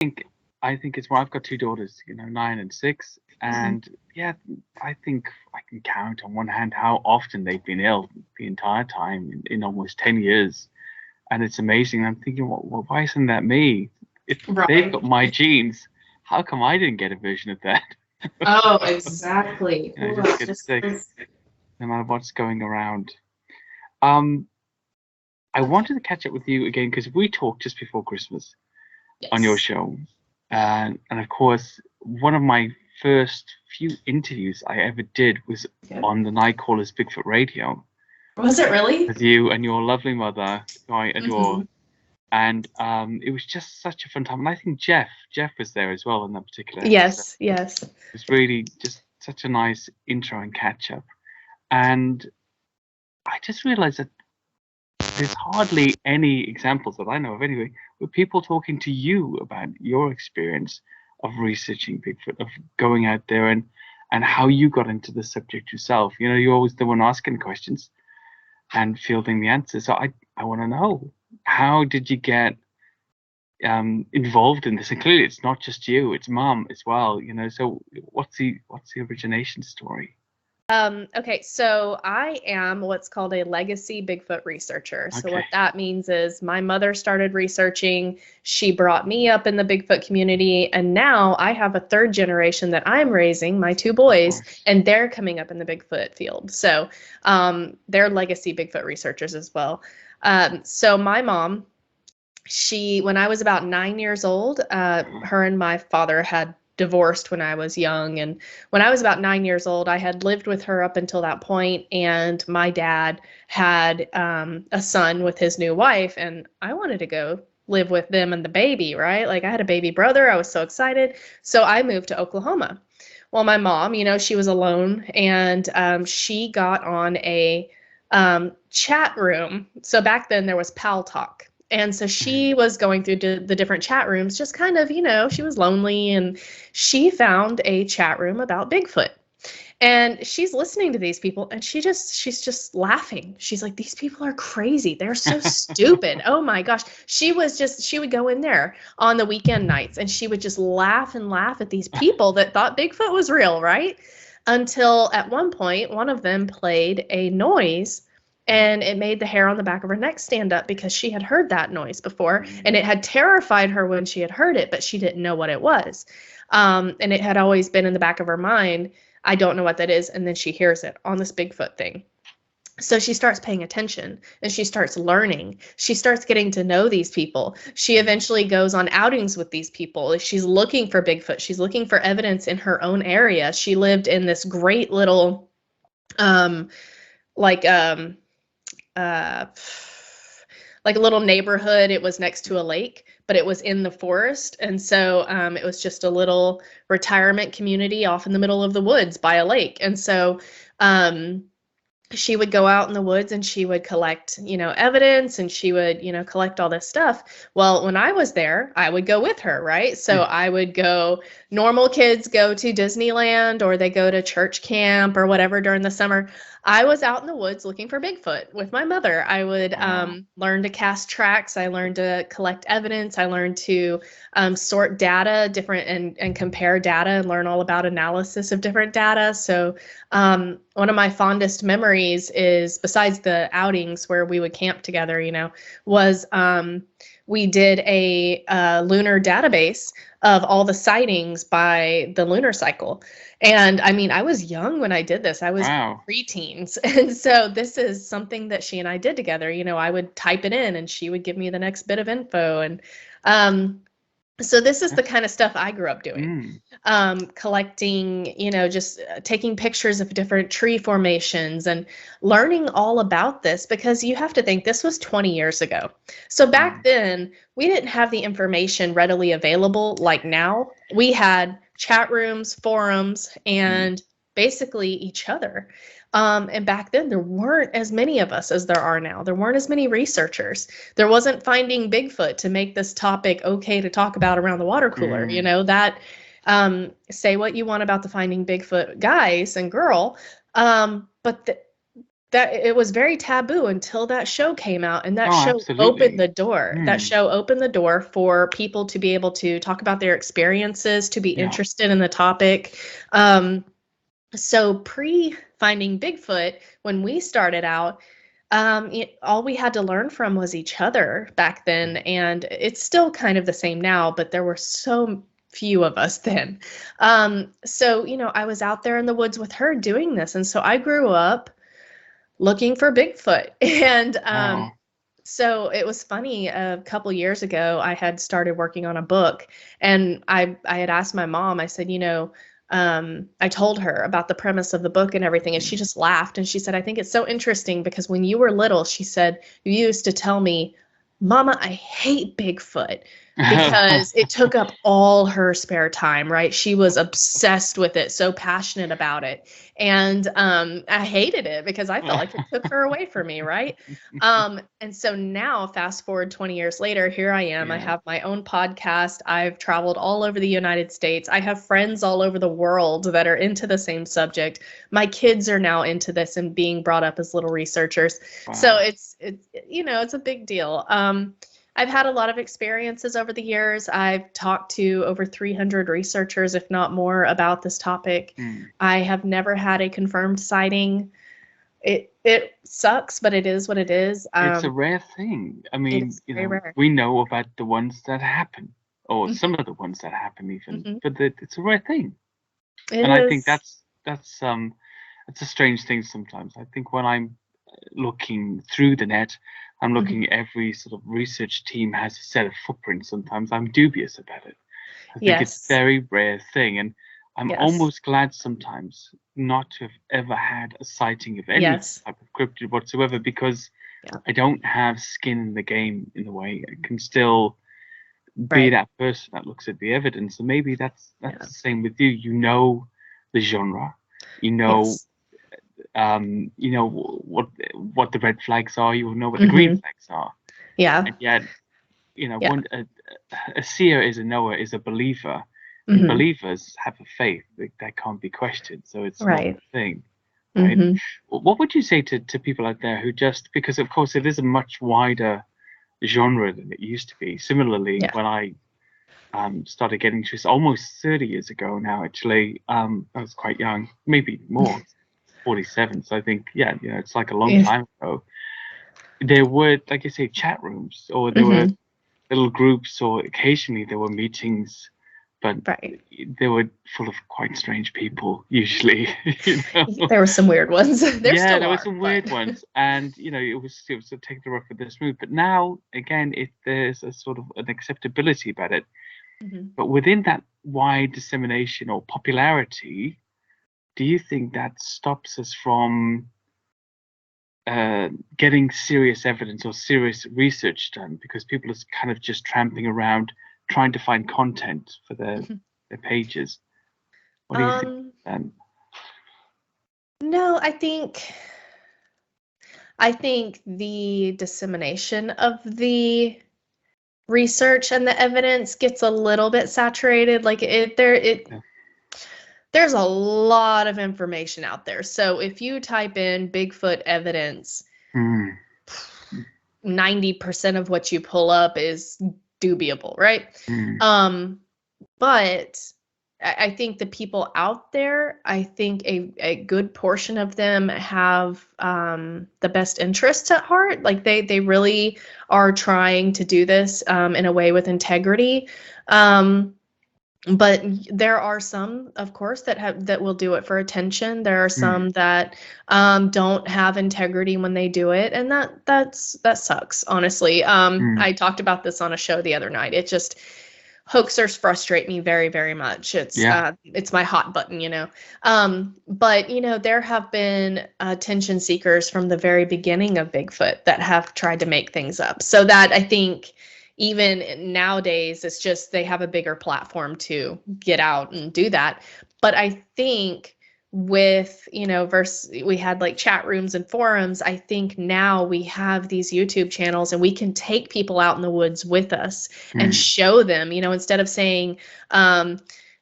think I think it's more. I've got two daughters, 9 and 6, Mhm. and yeah, I think I can count on one hand how often they've been ill the entire time in almost 10 years, and it's amazing. I'm thinking, well, why isn't that me? If they've Right. got my genes, how come I didn't get a version of that? Oh, exactly. Oh, Just that's get just sick crazy. no matter what's going around. Um, I Okay. wanted to catch up with you again because we talked just before Christmas on your Yes. show, and of course, one of my first few interviews I ever did was Okay. on the Nitecallers Bigfoot Radio Was it really? with you and your lovely mother, who I adore, Hmm. and it was just such a fun time. And I think Jeff was there as well in that particular episode. Yes, yes. It was really just such a nice intro and catch up, and I just realized that there's hardly any examples that I know of anyway, with people talking to you about your experience of researching Bigfoot, of going out there and how you got into the subject yourself. You're always the one asking questions and fielding the answers. So I want to know, how did you get involved in this? And clearly, it's not just you; it's mom as well. So what's the origination story? Okay, so I am what's called a legacy Bigfoot researcher. So Okay, what that means is my mother started researching, she brought me up in the Bigfoot community, and now I have a third generation that I'm raising, my two of boys, course. and they're coming up in the Bigfoot field. So they're legacy Bigfoot researchers as well. So my mom, when I was about 9 years old, her and my father had divorced when I was young. And when I was about 9 years old, I had lived with her up until that point, and my dad had a son with his new wife, and I wanted to go live with them and the baby, right? Like I had a baby brother. I was so excited. So I moved to Oklahoma. Well, my mom, she was alone, and she got on a chat room. So back then there was Pal Talk. And so she was going through the different chat rooms, just kind of, she was lonely, and she found a chat room about Bigfoot. And she's listening to these people, and she's just laughing. She's like, these people are crazy. They're so stupid. Oh my gosh. She would go in there on the weekend nights, and she would just laugh and laugh at these people that thought Bigfoot was real, right? Until at one point, one of them played a noise, and it made the hair on the back of her neck stand up because she had heard that noise before, and it had terrified her when she had heard it, but she didn't know what it was. And it had always been in the back of her mind, I don't know what that is. And then she hears it on this Bigfoot thing. So she starts paying attention, and she starts learning. She starts getting to know these people. She eventually goes on outings with these people. She's looking for Bigfoot. She's looking for evidence in her own area. She lived in this great little, um, like, uh, like a little neighborhood. It was next to a lake, but it was in the forest. And so it was just a little retirement community off in the middle of the woods by a lake. And so um, she would go out in the woods, and she would collect, evidence, and she would, collect all this stuff. Well, when I was there, I would go with her, right? So I would go, normal kids go to Disneyland, or they go to church camp or whatever during the summer. I was out in the woods looking for Bigfoot with my mother. I would Wow. learn to cast tracks. I learned to collect evidence. I learned to sort data, different, and compare data, and learn all about analysis of different data. So one of my fondest memories is, besides the outings where we would camp together, was we did a lunar database of all the sightings by the lunar cycle. And I mean, I was young when I did this. I was Wow. preteens. And so this is something that she and I did together. I would type it in, and she would give me the next bit of info. And so this is the kind of stuff I grew up doing, Mm. collecting, just taking pictures of different tree formations and learning all about this, because you have to think this was 20 years ago. So back then, we didn't have the information readily available like now. We had chat rooms, forums, and basically each other. And back then, there weren't as many of us as there are now. There weren't as many researchers. There wasn't Finding Bigfoot to make this topic okay to talk about around the water cooler. That say what you want about the Finding Bigfoot guys and girl, but that it was very taboo until that show came out, and that Oh, show opened absolutely. the door. That show opened the door for people to be able to talk about their experiences, to be Yeah. interested in the topic. So pre-finding Bigfoot, when we started out, all we had to learn from was each other back then, and it's still kind of the same now, but there were so few of us then. So, I was out there in the woods with her doing this, and so I grew up looking for Bigfoot. And Wow. so it was funny, a couple years ago, I had started working on a book, and I had asked my mom, I said, I told her about the premise of the book and everything, and she just laughed, and she said, I think it's so interesting because when you were little, she said, you used to tell me, Mama, I hate Bigfoot, because it took up all her spare time, right? She was obsessed with it, so passionate about it. And I hated it because I felt like it took her away from me, right? And so now, fast forward 20 years later, here I am. I Yeah. have my own podcast. I've traveled all over the United States. I have friends all over the world that are into the same subject. My kids are now into this and being brought up as little researchers. So Wow. it's a big deal. I've had a lot of experiences over the years. I've talked to over 300 researchers, if not more, about this topic. I have never had a confirmed sighting. It sucks, but it is what it is. It's a rare thing. I mean, It's very rare. we know about the ones that happen, or some of the ones that happen even, but it's a rare thing. It And I think is. that's a strange thing sometimes. I think when I'm looking through the net, I'm looking every sort of research team has a set of footprints. Sometimes I'm dubious about it. I think it's a Yes. very rare thing, and I'm Yes. almost glad sometimes not to have ever had a sighting of any Yes. type of cryptid whatsoever, because Yeah. I don't have skin in the game in a way. I can still be Right. that person that looks at the evidence, and maybe that's Yeah. the same with you. You know the genre, you know Yes. what the red flags are. You will know what the green flags are, Yeah. and yet Yeah. a seer is a knower, is a believer, and Mhm. believers have a faith that can't be questioned. So it's not Right. a thing, right? Mhm. What would you say to people out there who just, because of course it is a much wider genre than it used to be. Similarly, Yeah. when I started getting to this almost 30 years ago now, actually, I was quite young, maybe more, 47. So I think, yeah, it's like a long Yeah. time ago. There were, like you say, chat rooms, or there were Mhm. little groups, or occasionally there were meetings, but Right. they were full of quite strange people, usually. There were some weird ones. There Yeah, still there were are, some but weird ones, and it was to take the rough with the smooth. But now, again, there's a sort of an acceptability about it. Mhm. But within that wide dissemination or popularity, do you think that stops us from getting serious evidence or serious research done, because people are kind of just tramping around trying to find content for their pages? What do you think? Um, No, I think the dissemination of the research and the evidence gets a little bit saturated. Like yeah. there's a lot of information out there. So if you type in Bigfoot evidence, Mm, 90% of what you pull up is dubable, right? mm, But I think the people out there, I think a good portion of them have the best interests at heart. Like they really are trying to do this in a way with integrity. But there are some, of course, that will do it for attention. There are mm, some that don't have integrity when they do it, and that sucks, honestly. mm. I talked about this on a show the other night. It just hoaxers frustrate me very, very much. Yeah. It's my hot button. But there have been attention seekers from the very beginning of Bigfoot that have tried to make things up. So that, I think, even nowadays, it's just they have a bigger platform to get out and do that. But I think with, we had like chat rooms and forums. I think now we have these YouTube channels and we can take people out in the woods with us and Mm, show them, instead of saying,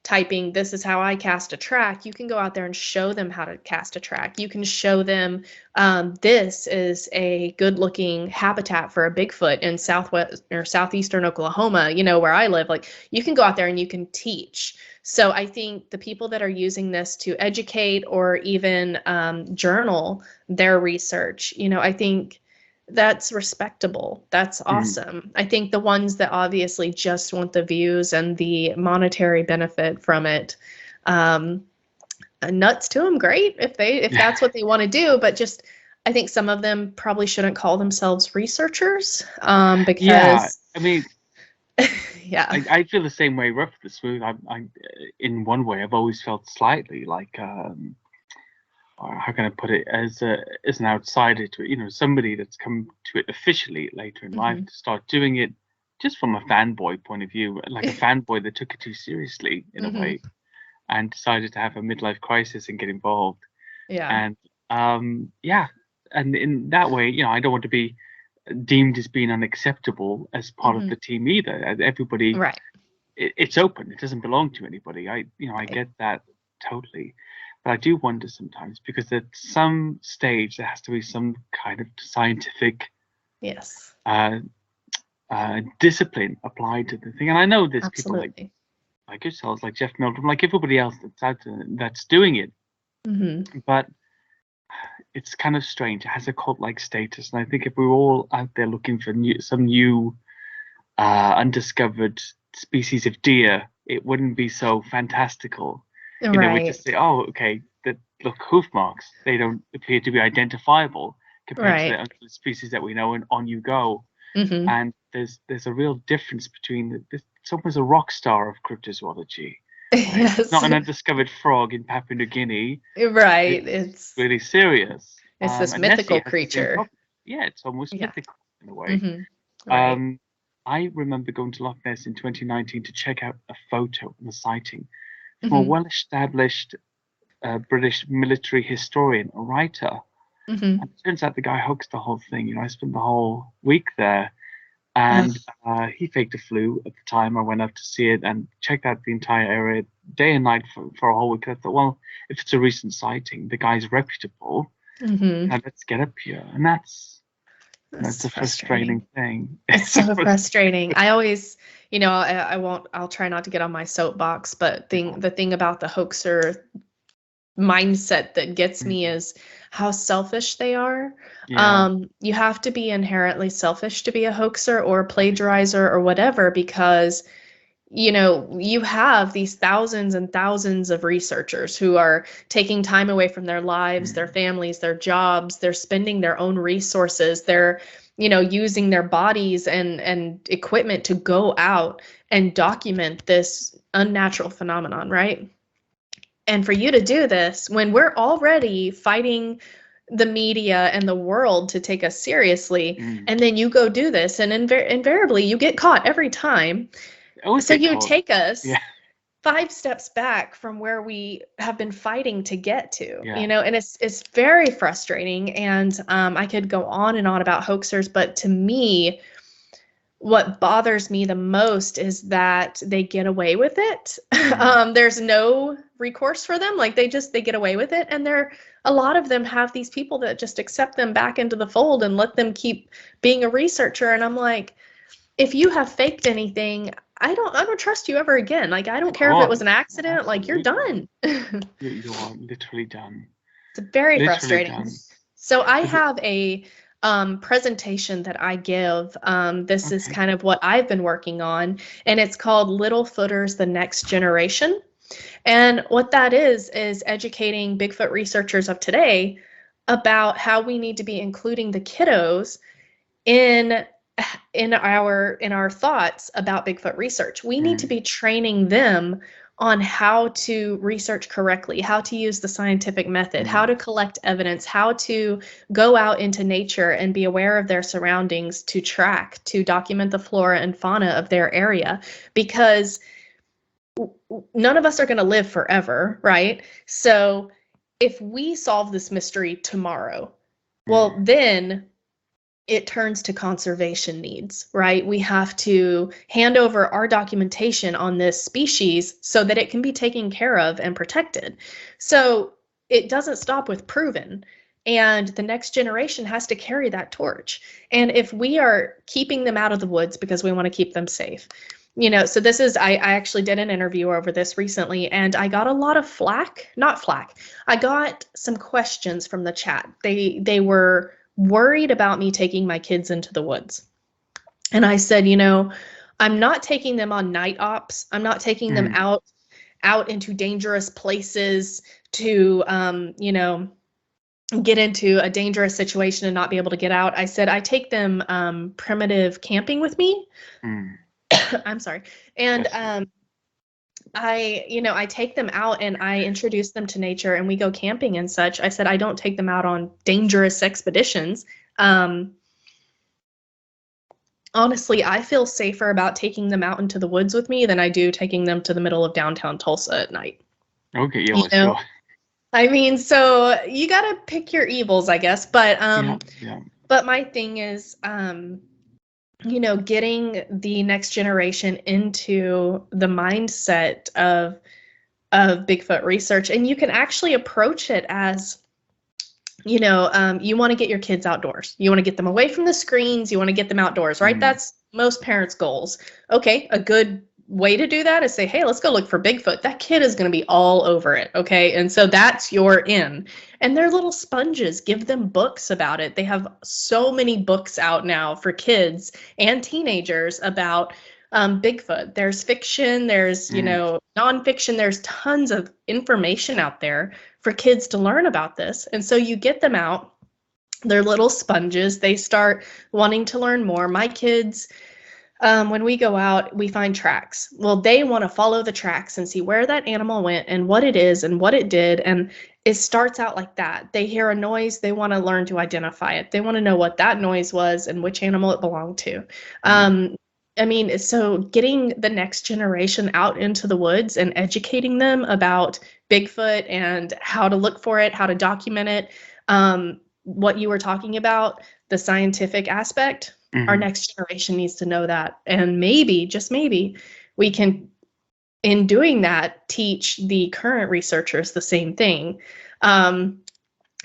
typing, "This is how I cast a track," you can go out there and show them how to cast a track. You can show them, this is a good looking habitat for a Bigfoot in southwest or southeastern Oklahoma, where I live. Like, you can go out there and you can teach. So I think the people that are using this to educate or even journal their research, I think that's respectable. That's awesome. I think the ones that obviously just want the views and the monetary benefit from it, nuts to them. Great if that's what they want to do. But just, I think some of them probably shouldn't call themselves researchers, because Yeah, I mean, yeah, I feel the same way. Rough the smooth. I in one way, I've always felt slightly like, or how can I put it, as an outsider to it, somebody that's come to it officially later in life to start doing it just from a fanboy point of view, like a fanboy that took it too seriously in a way, and decided to have a midlife crisis and get involved. yeah, And and in that way, I don't want to be deemed as being unacceptable as part of the team either. Everybody, right. it's open. It doesn't belong to anybody. I get that totally. But I do wonder sometimes, because at some stage there has to be some kind of scientific Yes, discipline applied to the thing. And I know there's people absolutely. like yourselves, like Jeff Meldrum, like everybody else that's out there that's doing it. But it's kind of strange. It has a cult-like status, and I think if we were all out there looking for some new undiscovered species of deer, it wouldn't be so fantastical. We just say, "Oh, okay, look, hoof marks. They don't appear to be identifiable compared to the other species that we know," and on you go. And there's a real difference between it's almost a rock star of cryptozoology. Right? Yes. It's not an undiscovered frog in Papua New Guinea. Right. It's really serious. It's this and mythical Nessie has the same creature. problem. Yeah, it's almost mythical in a way. Right. I remember going to Loch Ness in 2019 to check out a photo and a sighting from a well-established British military historian, a writer. And it turns out the guy hoaxed the whole thing. I spent the whole week there, and he faked a flu at the time. I went up to see it and checked out the entire area day and night for a whole week. I thought, well, if it's a recent sighting, the guy's reputable, and let's get up here. And that's a frustrating thing. It's so frustrating. I always, I'll try not to get on my soapbox, but the thing about the hoaxer mindset that gets me is how selfish they are. You have to be inherently selfish to be a hoaxer or a plagiarizer or whatever, because you have these thousands and thousands of researchers who are taking time away from their lives, their families, their jobs. They're spending their own resources. They're using their bodies and equipment to go out and document this unnatural phenomenon, right? And for you to do this when we're already fighting the media and the world to take us seriously, and then you go do this, and invariably you get caught every time. So you take us 5 steps back from where we have been fighting to get to, and it's very frustrating. And I could go on and on about hoaxers, but to me, what bothers me the most is that they get away with it. There's no recourse for them. Like they get away with it. And a lot of them have these people that just accept them back into the fold and let them keep being a researcher. And I'm like, if you have faked anything, I don't trust you ever again. Like, I don't care if it was an accident. Absolutely. Like, you're done. You are literally done. It's very frustrating. Done. So I have a presentation that I give. This is kind of what I've been working on, and it's called Little Footers, the Next Generation. And what that is educating Bigfoot researchers of today about how we need to be including the kiddos in our thoughts about Bigfoot research. We need to be training them on how to research correctly, how to use the scientific method, how to collect evidence, how to go out into nature and be aware of their surroundings, to track, to document the flora and fauna of their area, because none of us are going to live forever, right? So if we solve this mystery tomorrow, well, then it turns to conservation needs, right? We have to hand over our documentation on this species so that it can be taken care of and protected. So it doesn't stop with proven, and the next generation has to carry that torch. And if we are keeping them out of the woods because we want to keep them safe, so this is, I actually did an interview over this recently, and I got a lot of not flack. I got some questions from the chat. They were worried about me taking my kids into the woods. And I said, I'm not taking them on night ops. I'm not taking them out into dangerous places to, get into a dangerous situation and not be able to get out. I said, I take them primitive camping with me. I'm sorry. And I take them out and I introduce them to nature and we go camping and such. I said, I don't take them out on dangerous expeditions. Honestly, I feel safer about taking them out into the woods with me than I do taking them to the middle of downtown Tulsa at night. Okay, yeah, sure. I mean, so you got to pick your evils, I guess. But but my thing is, getting the next generation into the mindset of Bigfoot research. And you can actually approach it as, you want to get your kids outdoors. You want to get them away from the screens. You want to get them outdoors, right? That's most parents' goals. Okay, a good way to do that is say, hey, let's go look for Bigfoot. That kid is going to be all over it, okay? And so that's your in. And they're little sponges. Give them books about it. They have so many books out now for kids and teenagers about Bigfoot. There's fiction, there's, nonfiction, there's tons of information out there for kids to learn about this. And so you get them out, they're little sponges. They start wanting to learn more. My kids, when we go out, we find tracks. Well, they want to follow the tracks and see where that animal went and what it is and what it did. And it starts out like that. They hear a noise. They want to learn to identify it. They want to know what that noise was and which animal it belonged to. So getting the next generation out into the woods and educating them about Bigfoot and how to look for it, how to document it, what you were talking about, the scientific aspect, our next generation needs to know that. And maybe, just maybe, we can, in doing that, teach the current researchers the same thing. And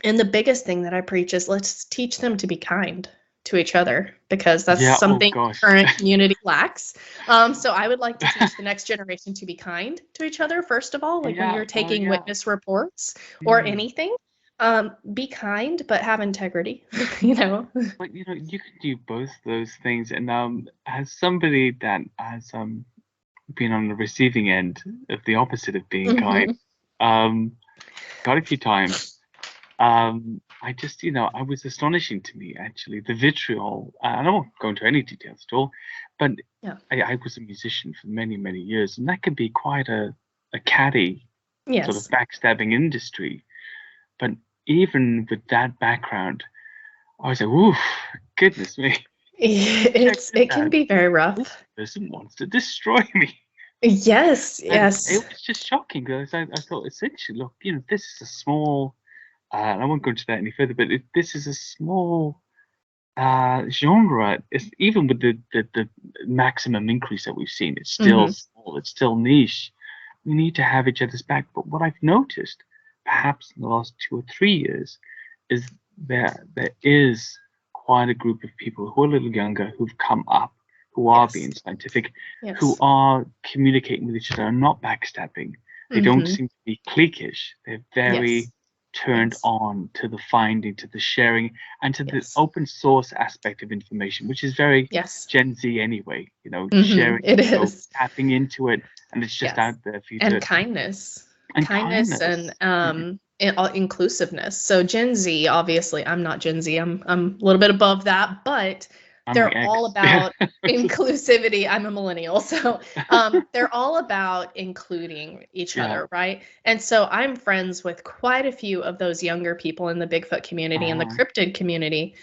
the biggest thing that I preach is let's teach them to be kind to each other, because that's something the current community lacks. So I would like to teach the next generation to be kind to each other, first of all, when you're taking witness reports or anything. Be kind, but have integrity, But you can do both those things. And as somebody that has been on the receiving end of the opposite of being kind, quite a few times, I just, I was astonishing to me, actually, the vitriol. I don't want to go into any details at all, but I was a musician for many, many years, and that can be quite a catty sort of backstabbing industry. But even with that background, I was like, oof, goodness me. It can be very rough. This person wants to destroy me. Yes. It was just shocking, because I thought, essentially, look, this is a small, I won't go into that any further, but this is a small genre. It's, even with the maximum increase that we've seen, it's still small, it's still niche. We need to have each other's back. But what I've noticed, perhaps in the last 2 or 3 years, is there is quite a group of people who are a little younger, who've come up, who are being scientific, who are communicating with each other and not backstabbing. They don't seem to be cliquish. They're very turned on to the finding, to the sharing, and to the open source aspect of information, which is very Gen Z anyway. Sharing, it is tapping into it, and it's just out there for you and kindness. Kindness and inclusiveness. So Gen Z, obviously, I'm not Gen Z. I'm a little bit above that, but they're all about inclusivity. I'm a millennial, so they're all about including each other, right? And so I'm friends with quite a few of those younger people in the Bigfoot community and the cryptid community,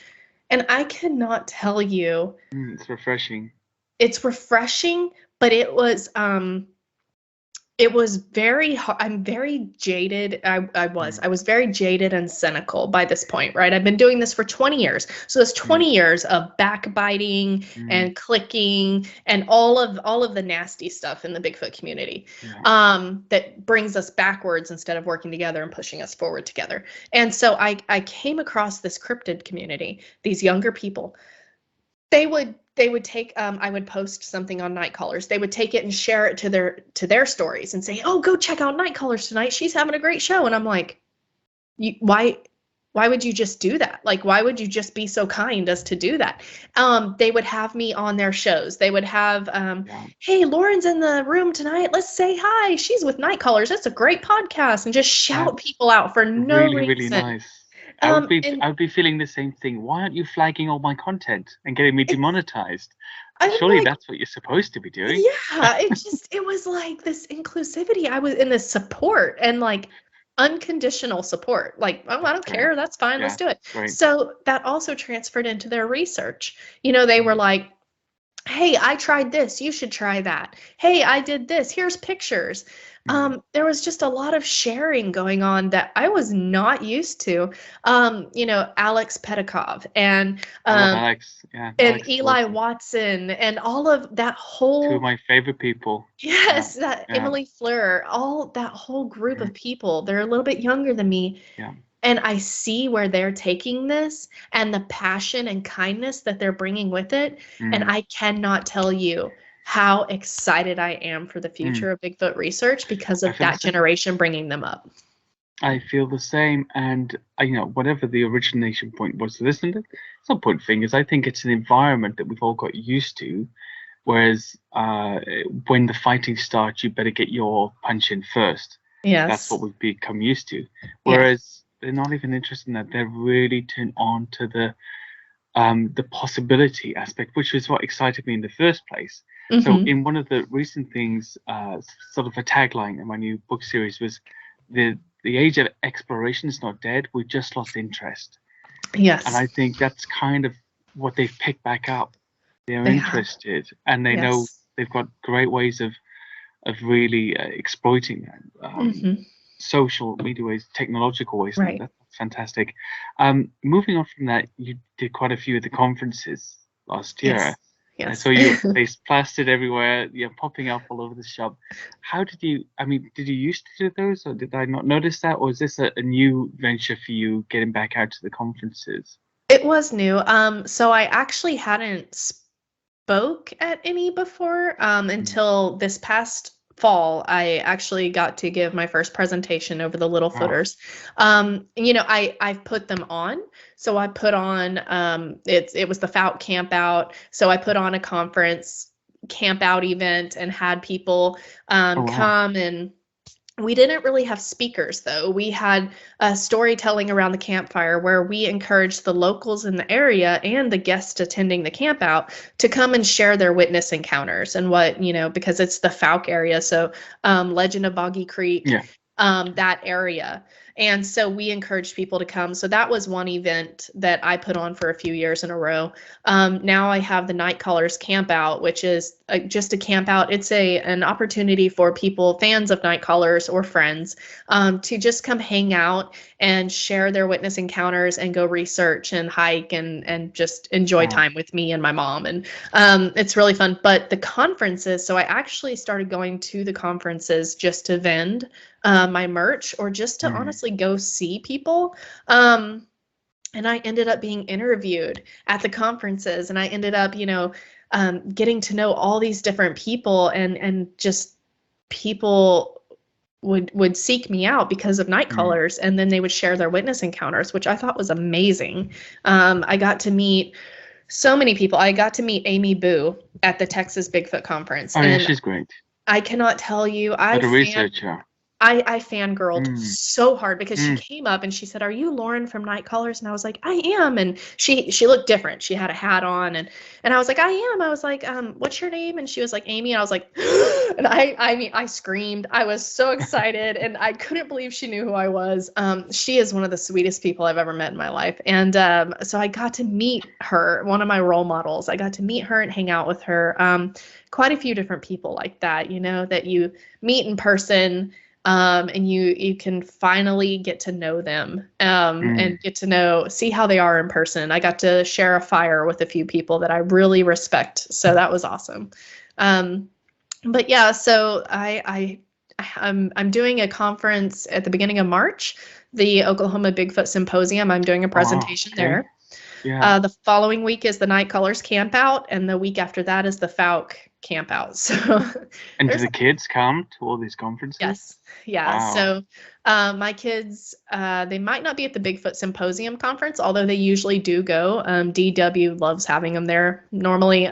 and I cannot tell you. It's refreshing. It's refreshing, but it was It was very hard. I'm very jaded. I was very jaded and cynical by this point, right? I've been doing this for 20 years. So it's 20 years of backbiting and clicking and all of the nasty stuff in the Bigfoot community that brings us backwards instead of working together and pushing us forward together. And so I came across this cryptid community, these younger people. They would take I would post something on Nitecallers. They would take it and share it to their stories and say, "Oh, go check out Nitecallers tonight. She's having a great show." And I'm like, why would you just do that? Like, why would you just be so kind as to do that? They would have me on their shows. They would have, "Hey, Lauren's in the room tonight. Let's say hi. She's with Nitecallers. That's a great podcast," and just shout people out for no reason. Really nice. I would be feeling the same thing. Why aren't you flagging all my content and getting me demonetized? Surely that's what you're supposed to be doing. Yeah, it was like this inclusivity. I was in this support and like unconditional support. Like, "Oh, I don't care. That's fine. Let's do it." Great. So that also transferred into their research. They were like, "Hey, I tried this. You should try that. Hey, I did this. Here's pictures." There was just a lot of sharing going on that I was not used to. Alex Pedikov and Alex, and Eli Watson and all of that whole 2 of my favorite people. Yes, Emily Fleur, all that whole group of people. They're a little bit younger than me. Yeah. And I see where they're taking this and the passion and kindness that they're bringing with it. And I cannot tell you how excited I am for the future of Bigfoot research because of that generation bringing them up. I feel the same. And, whatever the origination point was to this, and it's not pointing fingers. I think it's an environment that we've all got used to. Whereas when the fighting starts, you better get your punch in first. Yes. That's what we've become used to. Whereas they're not even interested in that. They're really turned on to the possibility aspect, which was what excited me in the first place. So in one of the recent things, sort of a tagline in my new book series was the age of exploration is not dead. We've just lost interest. Yes. And I think that's kind of what they've picked back up. They're interested and they know they've got great ways of really exploiting social media ways, technological ways. Right. That's fantastic. Moving on from that, you did quite a few of the conferences last year. Yes. So your face plastered everywhere, you're popping up all over the shop. How did you used to do those, or did I not notice that? Or is this a new venture for you, getting back out to the conferences? It was new. So I actually hadn't spoke at any before until this past fall. I actually got to give my first presentation over the little footers. I've put them on. So I put on it was the FOUT camp out. So I put on a conference camp out event and had people come, and we didn't really have speakers though. We had storytelling around the campfire where we encouraged the locals in the area and the guests attending the camp out to come and share their witness encounters and what, because it's the Fouke area. So Legend of Boggy Creek, that area. And so we encouraged people to come. So that was one event that I put on for a few years in a row. Now I have the Nitecallers Camp Out, which is just a camp out. It's an opportunity for people, fans of Nitecallers or friends, to just come hang out and share their witness encounters and go research and hike and just enjoy time with me and my mom. And it's really fun. But the conferences, so I actually started going to the conferences just to vend my merch or just to honestly go see people. And I ended up being interviewed at the conferences, and I ended up, getting to know all these different people, and just people would seek me out because of Nitecallers, and then they would share their witness encounters, which I thought was amazing. I got to meet so many people. I got to meet Amy Boo at the Texas Bigfoot Conference. Oh, yeah, she's great. I cannot tell you. What a researcher. I fangirled Mm. so hard because she Mm. came up and she said, "Are you Lauren from Nitecallers?" And I was like, "I am." And she looked different. She had a hat on, and I was like, "I am." I was like, "What's your name?" And she was like, "Amy." And I was like, and I mean, I screamed. I was so excited, and I couldn't believe she knew who I was. She is one of the sweetest people I've ever met in my life, and so I got to meet her, one of my role models. I got to meet her and hang out with her. Quite a few different people like that, that you meet in person. And you can finally get to know them and get to see how they are in person. I got to share a fire with a few people that I really respect, so that was awesome. But yeah, so I'm doing a conference at the beginning of March, the Oklahoma Bigfoot Symposium. I'm doing a presentation there. Yeah. The following week is the Nitecallers Camp Out, and the week after that is the Fouke Camp Out. So, and do the kids come to all these conferences? Yes. Yeah. Wow. So my kids, they might not be at the Bigfoot Symposium conference, although they usually do go. DW loves having them there normally.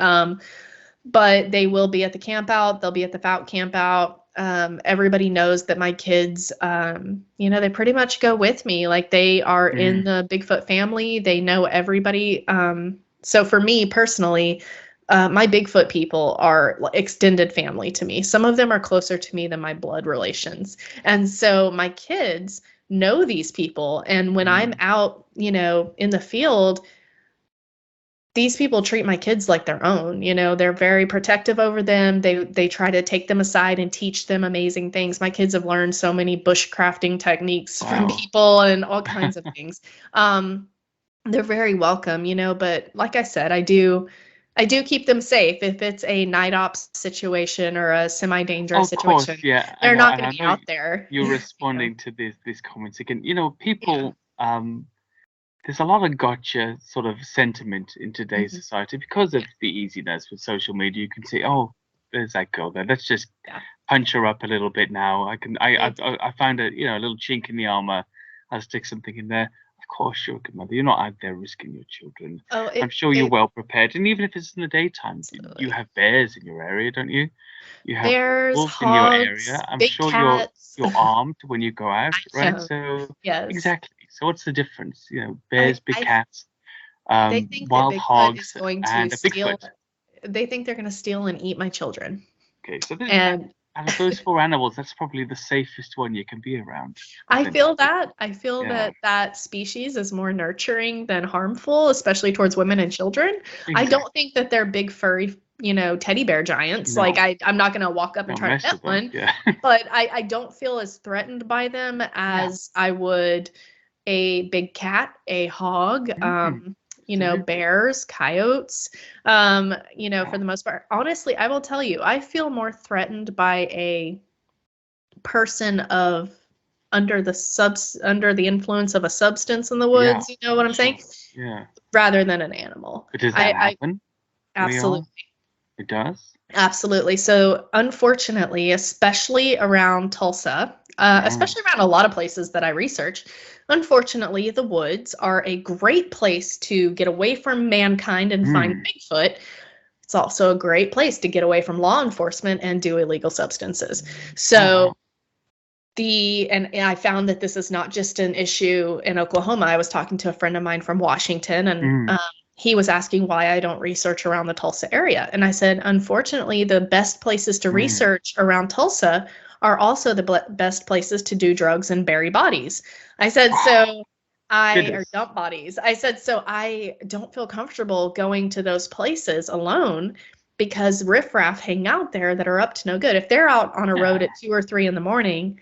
But they will be at the camp out. They'll be at the Fouke Camp Out. Everybody knows that my kids, they pretty much go with me. Like they are in the Bigfoot family. They know everybody. So for me personally, my Bigfoot people are extended family to me. Some of them are closer to me than my blood relations. And so my kids know these people. And when I'm out, in the field, these people treat my kids like their own. They're very protective over them. They try to take them aside and teach them amazing things. My kids have learned so many bushcrafting techniques from people and all kinds of things. They're very welcome, but like I said, I do keep them safe. If it's a night ops situation or a semi-dangerous situation, yeah, they're not going to be out there. You're responding to these comments again. People. There's a lot of gotcha sort of sentiment in today's society because of the easiness with social media. You can see, oh, there's that girl there. Let's just punch her up a little bit now. I found a little chink in the armor. I'll stick something in there. Of course, you're a good mother. You're not out there risking your children. I'm sure you're well prepared. And even if it's in the daytime, you have bears in your area, don't you? You have wolves in your area. I'm sure you're armed when you go out, right? So exactly. So what's the difference? Bears, big cats, they think wild that Bigfoot hogs, is going and to a Bigfoot. They think they're going to steal and eat my children. Okay, so out of those four animals, that's probably the safest one you can be around. I feel that. I feel that species is more nurturing than harmful, especially towards women and children. Exactly. I don't think that they're big furry, teddy bear giants. No. Like I'm not going to walk up and try to pet one. Yeah. But I don't feel as threatened by them as I would a big cat, a hog, bears, coyotes, for the most part. Honestly, I will tell you, I feel more threatened by a person under the influence of a substance in the woods, you know what I'm saying? Yeah. Rather than an animal. But does that happen? Absolutely. It does? Absolutely. So unfortunately, especially around Tulsa, especially around a lot of places that I research, unfortunately, the woods are a great place to get away from mankind and find Bigfoot. It's also a great place to get away from law enforcement and do illegal substances. So and I found that this is not just an issue in Oklahoma. I was talking to a friend of mine from Washington, and he was asking why I don't research around the Tulsa area. And I said, unfortunately, the best places to research around Tulsa are also the best places to do drugs and bury bodies. I said, or dump bodies. I said, so I don't feel comfortable going to those places alone because riffraff hang out there that are up to no good. If they're out on a road at 2 or 3 in the morning,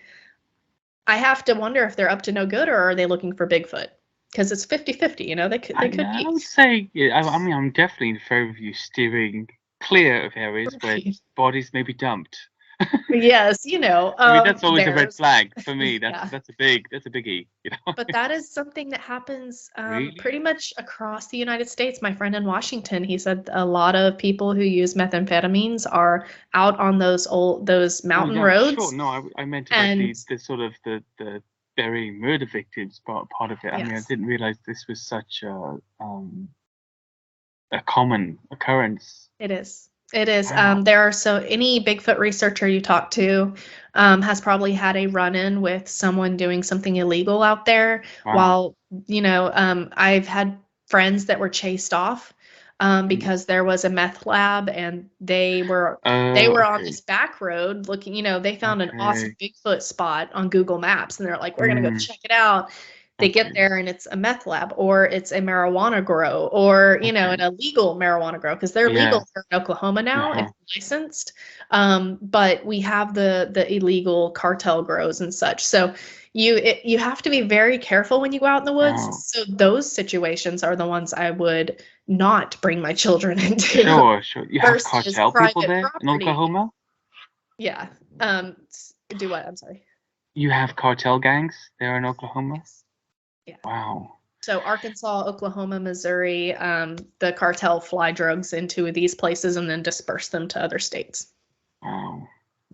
I have to wonder if they're up to no good or are they looking for Bigfoot? Because it's 50-50, they could be. I would say, I'm definitely in favor of you steering clear of areas where bodies may be dumped. Yes, that's always a red flag for me. That's a biggie. But that is something that happens pretty much across the United States. My friend in Washington, he said a lot of people who use methamphetamines are out on those mountain roads. Sure, no, I meant about the sort of the burying murder victims part of it. I mean, I didn't realize this was such a common occurrence. It is. It is. Wow. Any Bigfoot researcher you talk to has probably had a run-in with someone doing something illegal out there. Wow. While, I've had friends that were chased off because there was a meth lab and they were on Okay. this back road looking, they found an awesome Okay. Bigfoot spot on Google Maps and they're like, we're gonna go Mm, check it out. They get okay. there and it's a meth lab or it's a marijuana grow or, Okay. an illegal marijuana grow because they're Yeah. legal here in Oklahoma now and Uh-huh. licensed. But we have the illegal cartel grows and such. So you have to be very careful when you go out in the woods. Wow. So those situations are the ones I would not bring my children into Sure, sure. You have versus cartel people private there in property. Oklahoma? Yeah. Do what? I'm sorry. You have cartel gangs there in Oklahoma? Yes. Yeah. Wow. So Arkansas, Oklahoma, Missouri, the cartel fly drugs into these places and then disperse them to other states. Wow.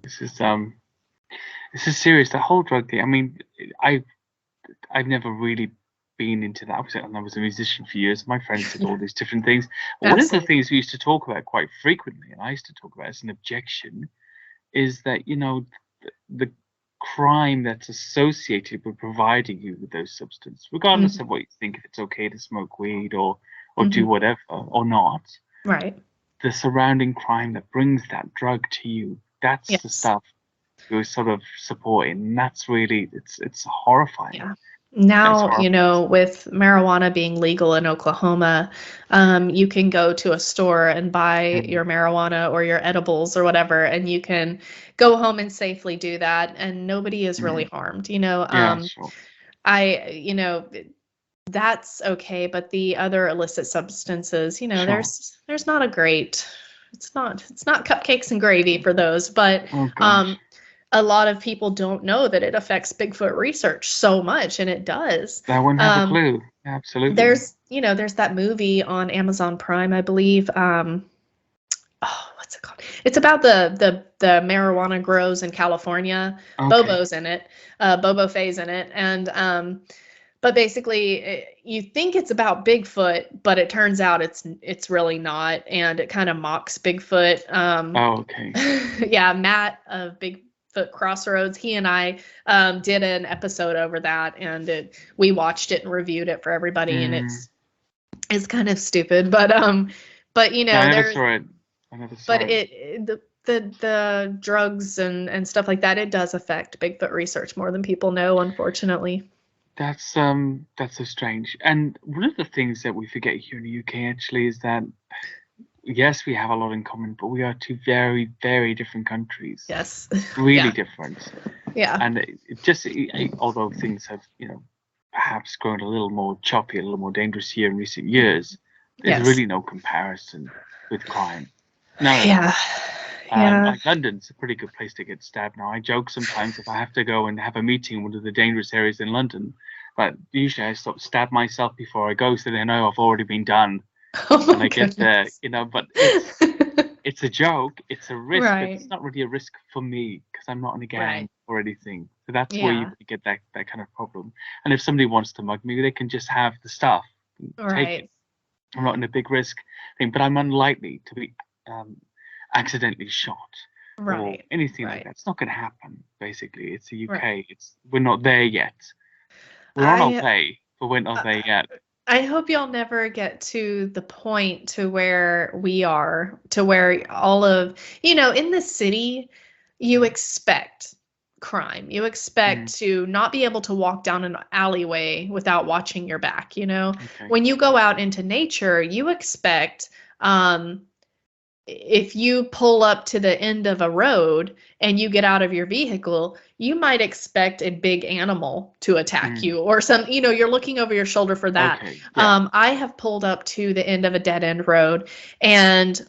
This is serious. The whole drug thing. I mean, I've never really been into that. I was a musician for years. My friends did all these different things. But one of the Absolutely. things we used to talk about quite frequently, and I used to talk about as an objection, is that the crime that's associated with providing you with those substances, regardless of what you think, if it's okay to smoke weed or do whatever or not, Right. the surrounding crime that brings that drug to you, that's the Yes. stuff you're sort of supporting. And that's really it's horrifying. Yeah. That's Now, horrifying. with marijuana being legal in Oklahoma, you can go to a store and buy Mm, your marijuana or your edibles or whatever, and you can go home and safely do that, and nobody is really mm. harmed. Yeah, sure. That's okay, but the other illicit substances, Sure. there's not a great, it's not cupcakes and gravy for those, but Oh gosh. a lot of people don't know that it affects Bigfoot research so much, and it does. I wouldn't have a Um, clue. Absolutely. there's that movie on Amazon Prime, I believe. What's it called? It's about the marijuana grows in California. Okay. Bobo's in it. Bobo Faye's in it, and but basically, you think it's about Bigfoot, but it turns out it's really not, and it kind of mocks Bigfoot. Oh, okay. Yeah, Matt of Bigfoot Crossroads, he and I did an episode over that, and we watched it and reviewed it for everybody, and Mm. it's kind of stupid, but Yeah, I never there's saw it. I never saw but it. the drugs and stuff like that, it does affect Bigfoot research more than people know, unfortunately. That's so strange. And one of the things that we forget here in the UK actually is that yes, we have a lot in common, but we are two very, very different countries. Yes. Really Yeah. different. Yeah. And although things have, perhaps grown a little more choppy, a little more dangerous here in recent years, there's Yes. really no comparison with crime. None at all. Yeah. Yeah. Like London's a pretty good place to get stabbed now. I joke sometimes if I have to go and have a meeting in one of the dangerous areas in London, but usually I stab myself before I go, so they know I've already been done. Oh And my I get there, goodness. but it's a joke, it's a risk, but Right. it's not really a risk for me because I'm not in a gang Right. or anything. So that's where you Yeah. get that kind of problem. And if somebody wants to mug me, they can just have the stuff, and take it. Right. I'm not in a big risk thing, but I'm unlikely to be accidentally shot or Right. anything like Right. that. It's not going to happen. Basically, it's the UK. Right. We're not there yet. We're on our I way, but we're not there yet. I hope y'all never get to the point to where we are, to where all of, in the city, you expect crime. You expect Mm, to not be able to walk down an alleyway without watching your back, okay. When you go out into nature, you expect, if you pull up to the end of a road and you get out of your vehicle, you might expect a big animal to attack Mm, you or you're looking over your shoulder for that. okay. Yeah. I have pulled up to the end of a dead end road and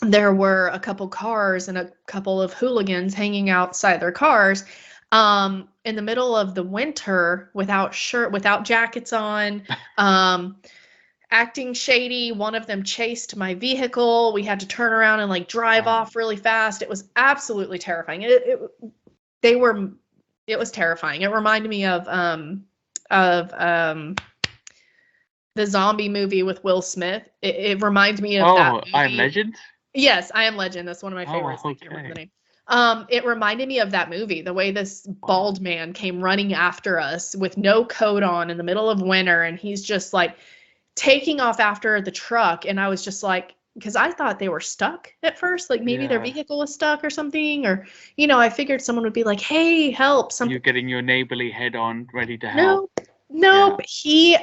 there were a couple cars and a couple of hooligans hanging outside their cars in the middle of the winter without jackets on. Acting shady. One of them chased my vehicle. We had to turn around and drive off really fast. It was absolutely terrifying. It was terrifying. It reminded me of the zombie movie with Will Smith. It reminds me of that Oh, I'm movie. Legend. Yes, I Am Legend. That's one of my favorites. I can't remember the name. It reminded me of that movie, the way this bald man came running after us with no coat on in the middle of winter, and he's just like taking off after the truck. And I was just like, because I thought they were stuck at first, like maybe their vehicle was stuck or something, or, I figured someone would be like, hey, help. You're getting your neighborly head on, ready to help. No, he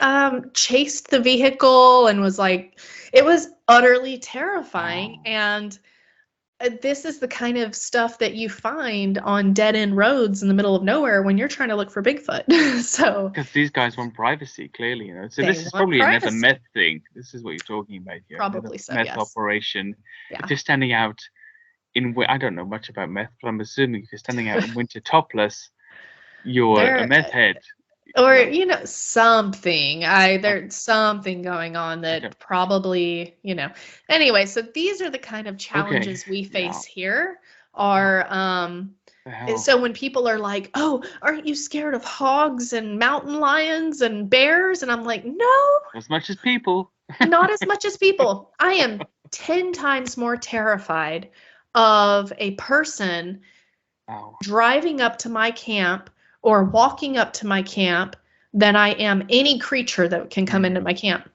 chased the vehicle and was like, it was utterly terrifying. And this is the kind of stuff that you find on dead-end roads in the middle of nowhere when you're trying to look for Bigfoot. So because these guys want privacy, clearly, So this is probably another meth thing. This is what you're talking about here. Probably so, meth yes. operation. Yeah. If you're standing out I don't know much about meth, but I'm assuming if you're standing out in winter topless, you're a meth head. Or, something. There's something going on that probably, Anyway, so these are the kind of challenges we face here are, so when people are like, oh, aren't you scared of hogs and mountain lions and bears? And I'm like, no. As much as people. Not as much as people. I am 10 times more terrified of a person driving up to my camp or walking up to my camp than I am any creature that can come into my camp.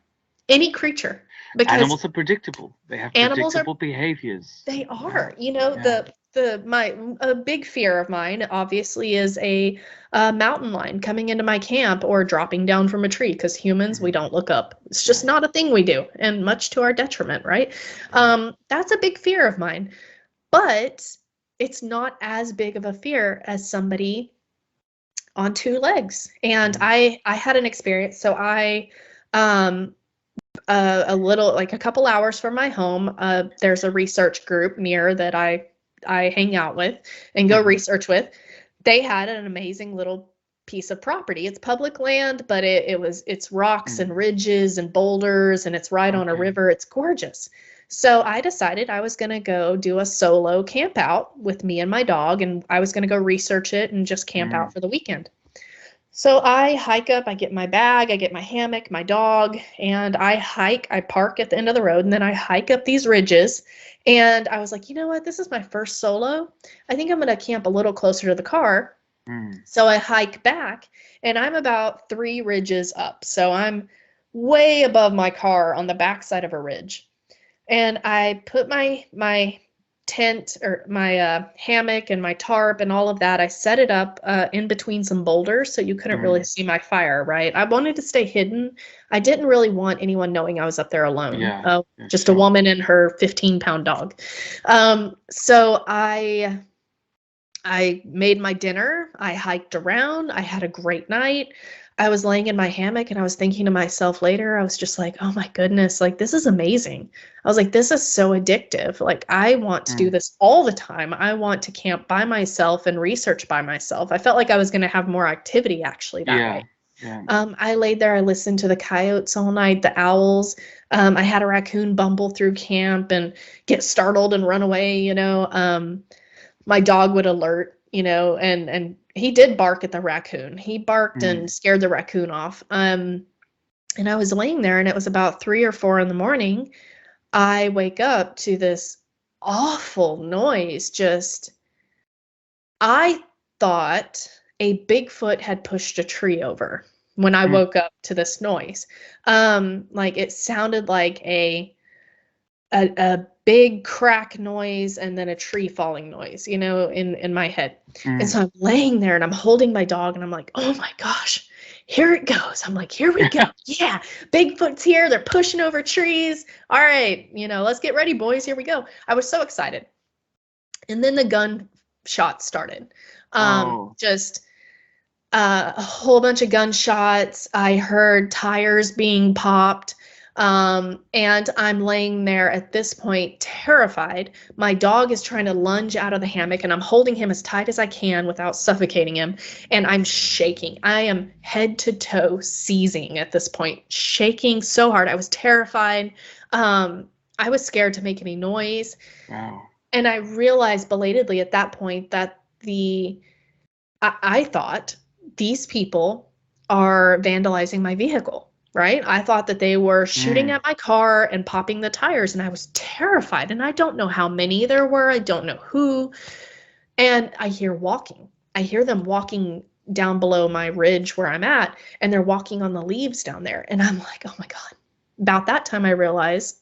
Any creature. Because animals are predictable. They have predictable behaviors. They are. A big fear of mine obviously is a mountain lion coming into my camp or dropping down from a tree, because humans, we don't look up. It's just not a thing we do, and much to our detriment, right? That's a big fear of mine. But it's not as big of a fear as somebody on two legs. And I had an experience. So I a couple hours from my home, there's a research group near that I hang out with and go research with. They had an amazing little piece of property. It's public land, but it's rocks and ridges and boulders, and it's right on a river. It's gorgeous. So I decided I was going to go do a solo camp out with me and my dog, and I was going to go research it and just camp out for the weekend. So I hike up, I get my bag, I get my hammock, my dog, and I park at the end of the road, and then I hike up these ridges. And I was like, you know what? This is my first solo. I think I'm going to camp a little closer to the car. So I hike back, and I'm about 3 ridges up. So I'm way above my car on the backside of a ridge. And I put my tent or my hammock and my tarp and all of that. I set it up in between some boulders so you couldn't really see my fire, right? I wanted to stay hidden. I didn't really want anyone knowing I was up there alone. Just a woman and her 15-pound dog. So I made my dinner. I hiked around. I had a great night. I was laying in my hammock and I was thinking to myself later, I was just like, oh my goodness, like this is amazing. I was like, this is so addictive. Like I want to do this all the time. I want to camp by myself and research by myself. I felt like I was going to have more activity actually that way. Yeah. I laid there, I listened to the coyotes all night, the owls. I had a raccoon bumble through camp and get startled and run away, my dog would alert, and he did bark at the raccoon. He barked and scared the raccoon off. And I was laying there, and it was about 3 or 4 in the morning. I wake up to this awful noise. I thought a Bigfoot had pushed a tree over when I woke up to this noise. Like it sounded like a big crack noise and then a tree falling noise, in my head. And so I'm laying there and I'm holding my dog and I'm like, oh my gosh, here it goes. I'm like, here we go. Yeah, Bigfoot's here. They're pushing over trees. All right, let's get ready, boys. Here we go. I was so excited. And then the gunshots started. Just a whole bunch of gunshots. I heard tires being popped. And I'm laying there at this point, terrified. My dog is trying to lunge out of the hammock and I'm holding him as tight as I can without suffocating him. And I'm shaking. I am head to toe seizing at this point, shaking so hard. I was terrified. I was scared to make any noise. Wow. And I realized belatedly at that point that I thought these people are vandalizing my vehicle. right? I thought that they were shooting Mm. at my car and popping the tires, and I was terrified. And I don't know how many there were. I don't know who. And I hear walking. I hear them walking down below my ridge where I'm at, and they're walking on the leaves down there. And I'm like, oh my God. About that time, I realized,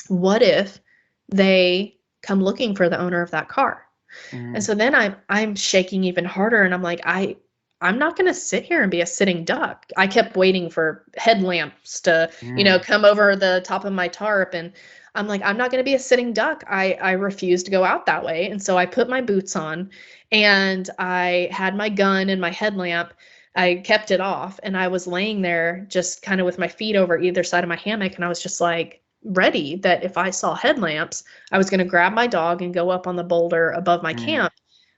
what if they come looking for the owner of that car? And Mm. so then I'm shaking even harder, and I'm like, I'm not going to sit here and be a sitting duck. I kept waiting for headlamps to, Mm. come over the top of my tarp, and I'm like, I'm not going to be a sitting duck. I refuse to go out that way. And so I put my boots on, and I had my gun and my headlamp. I kept it off, and I was laying there just kind of with my feet over either side of my hammock, and I was just like ready that if I saw headlamps, I was going to grab my dog and go up on the boulder above my Mm. camp,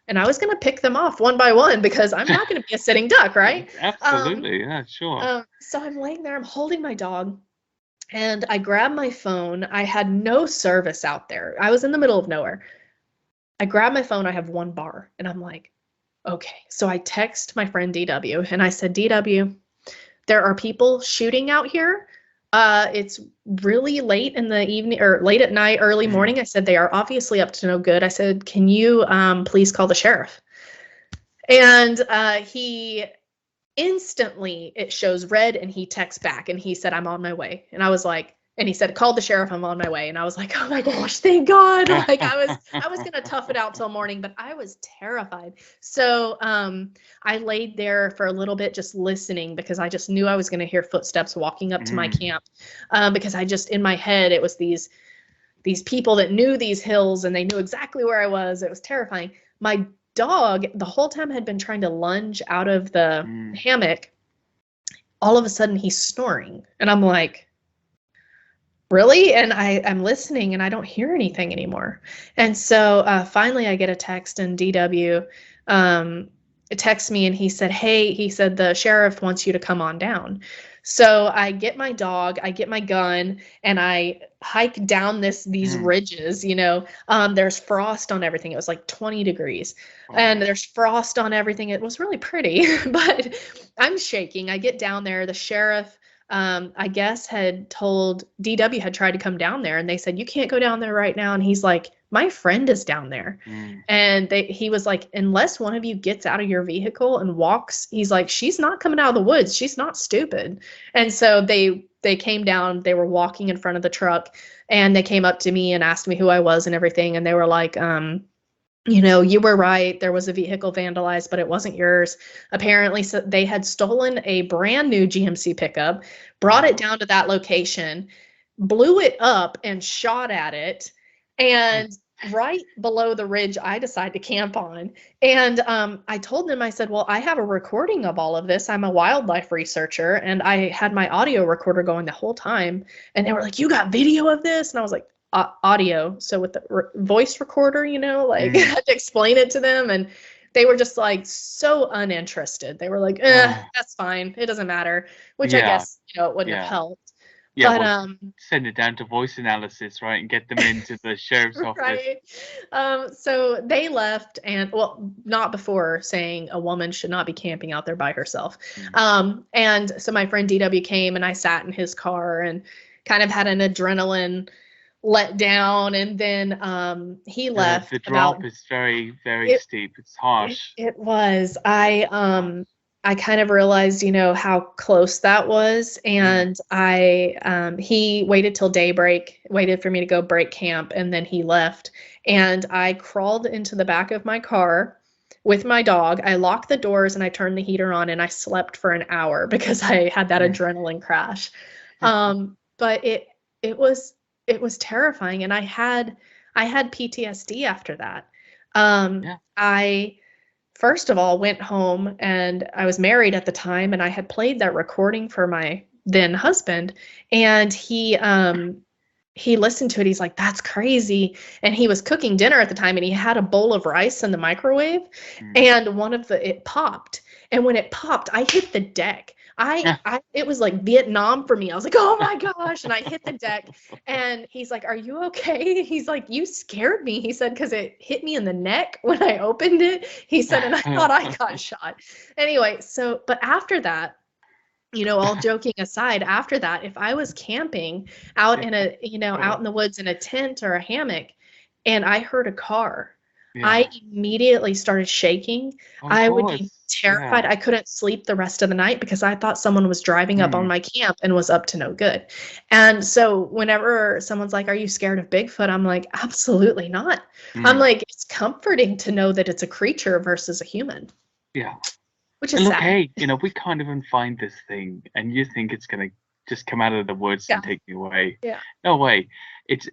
and I was going to pick them off one by one because I'm not going to be a sitting duck, right? Absolutely, yeah, sure. So I'm laying there, I'm holding my dog, and I grab my phone. I had no service out there. I was in the middle of nowhere. I grab my phone, I have one bar, and I'm like, okay. So I text my friend DW, and I said, DW, there are people shooting out here. It's really late in the evening or late at night, early morning. I said, they are obviously up to no good. I said, can you please call the sheriff? And he instantly, it shows red, and he texts back, and he said, I'm on my way. And I was like, and he said, call the sheriff, I'm on my way. And I was like, oh my gosh, thank God. Like I was gonna tough it out till morning, but I was terrified. So I laid there for a little bit just listening, because I just knew I was gonna hear footsteps walking up to my camp. Because I just, in my head, it was these people that knew these hills, and they knew exactly where I was. It was terrifying. My dog the whole time had been trying to lunge out of the hammock. All of a sudden he's snoring, and I'm like, really? And I'm listening, and I don't hear anything anymore. And so finally I get a text, and DW texts me, and he said, hey, he said, the sheriff wants you to come on down. So I get my dog, I get my gun, and I hike down these ridges, there's frost on everything. It was like 20 degrees and there's frost on everything. It was really pretty, but I'm shaking. I get down there. The sheriff, I guess, had told DW had tried to come down there, and they said, you can't go down there right now. And he's like, my friend is down there. And he was like, unless one of you gets out of your vehicle and walks, he's like, she's not coming out of the woods. She's not stupid. And so they came down, they were walking in front of the truck, and they came up to me and asked me who I was and everything. And they were like, you were right. There was a vehicle vandalized, but it wasn't yours. Apparently, so they had stolen a brand new GMC pickup, brought it down to that location, blew it up and shot at it. And right below the ridge I decided to camp on. And I told them, I said, well, I have a recording of all of this. I'm a wildlife researcher, and I had my audio recorder going the whole time. And they were like, you got video of this? And I was like, audio. So with the voice recorder, I had to explain it to them. And they were just like so uninterested. They were like, that's fine. It doesn't matter, which I guess, it wouldn't have helped. Yeah, but send it down to voice analysis, right, and get them into the sheriff's office. Right. So they left, and well, not before saying a woman should not be camping out there by herself. And so my friend DW came, and I sat in his car and kind of had an adrenaline let down, and then he left. The drop is very, very steep. It's harsh. It was. I kind of realized, how close that was. And he waited till daybreak, waited for me to go break camp, and then he left. And I crawled into the back of my car with my dog. I locked the doors, and I turned the heater on, and I slept for an hour because I had that adrenaline crash. But it was terrifying. And I had PTSD after that. I first of all went home, and I was married at the time, and I had played that recording for my then husband, and he listened to it. He's like, that's crazy. And he was cooking dinner at the time, and he had a bowl of rice in the microwave, and it popped. And when it popped, I hit the deck. It was like Vietnam for me. I was like, oh my gosh. And I hit the deck, and he's like, are you okay? He's like, you scared me. He said, because it hit me in the neck when I opened it. He said, and I thought I got shot. Anyway, but after that, all joking aside, after that, if I was camping out in a, out in the woods in a tent or a hammock and I heard a car, I immediately started shaking. Of I would be course. terrified. Yeah. I couldn't sleep the rest of the night because I thought someone was driving up on my camp and was up to no good. And so whenever someone's like, "Are you scared of Bigfoot?" I'm like, "Absolutely not." I'm like, it's comforting to know that it's a creature versus a human. Yeah. Which And is look, sad. hey, we can't even find this thing, and you think it's gonna just come out of the woods and take me away. Yeah. No way.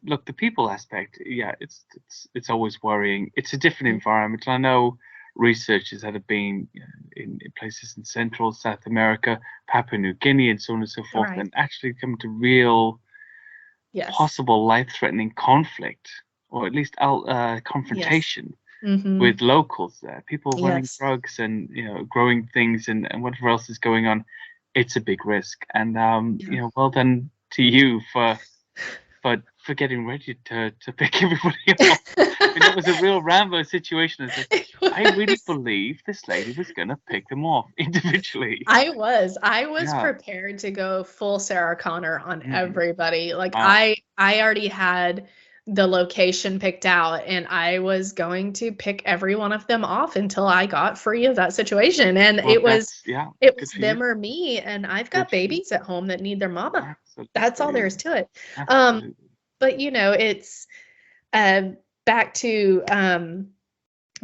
Look, the people aspect, it's always worrying. It's a different environment. I know researchers that have been in places in Central, South America, Papua New Guinea, and so on and so forth, Right. and actually come to real possible life-threatening conflict, or at least confrontation with locals there, people running drugs and growing things and whatever else is going on. It's a big risk, and well done to you for getting ready to pick everybody off. I mean, that was a real Rambo situation. I really believe this lady was gonna pick them off individually. I was prepared to go full Sarah Connor on everybody. Like I already had the location picked out and I was going to pick every one of them off until I got free of that situation. And it was them or me. And I've got babies at home that need their mama. Absolutely. That's all there is to it. Absolutely. But it's back to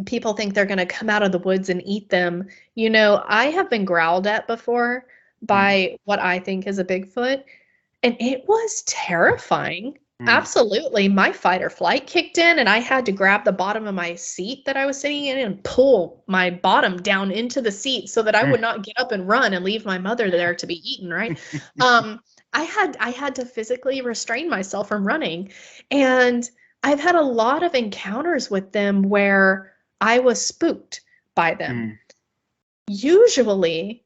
people think they're going to come out of the woods and eat them. I have been growled at before by what I think is a Bigfoot, and it was terrifying. Absolutely. My fight or flight kicked in and I had to grab the bottom of my seat that I was sitting in and pull my bottom down into the seat so that I would not get up and run and leave my mother there to be eaten, right? I had to physically restrain myself from running. And I've had a lot of encounters with them where I was spooked by them. Usually,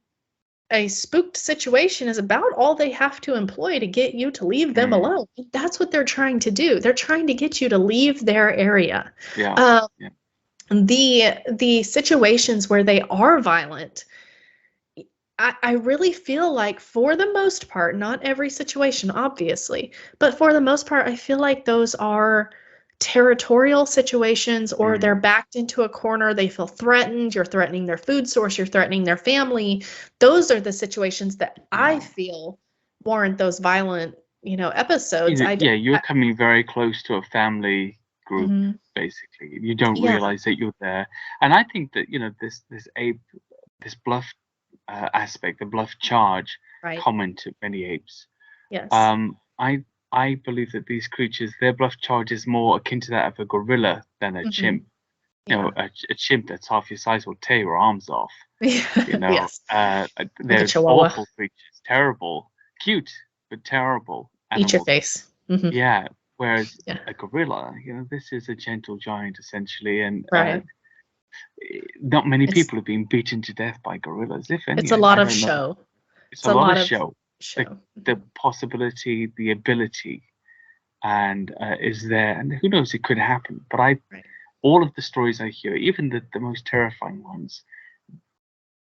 a spooked situation is about all they have to employ to get you to leave them alone. That's what they're trying to do. They're trying to get you to leave their area. The situations where they are violent, I really feel like for the most part, not every situation, obviously, but for the most part, I feel like those are territorial situations or they're backed into a corner. They feel threatened. You're threatening their food source. You're threatening their family. Those are the situations that I feel warrant those violent, episodes. You're coming very close to a family group, basically. You don't realize that you're there. And I think that, this bluff aspect, the bluff charge, common to many apes. Yes. I believe that these creatures, their bluff charge is more akin to that of a gorilla than a chimp. A chimp that's half your size will tear your arms off. They're awful creatures, terrible, cute, but terrible animals. Eat your face. Yeah. Whereas a gorilla, this is a gentle giant essentially, and not many people have been beaten to death by gorillas. If any, it's a lot of show. It's a lot of show. The possibility, the ability, and is there, and who knows, it could happen. But all of the stories I hear, even the most terrifying ones,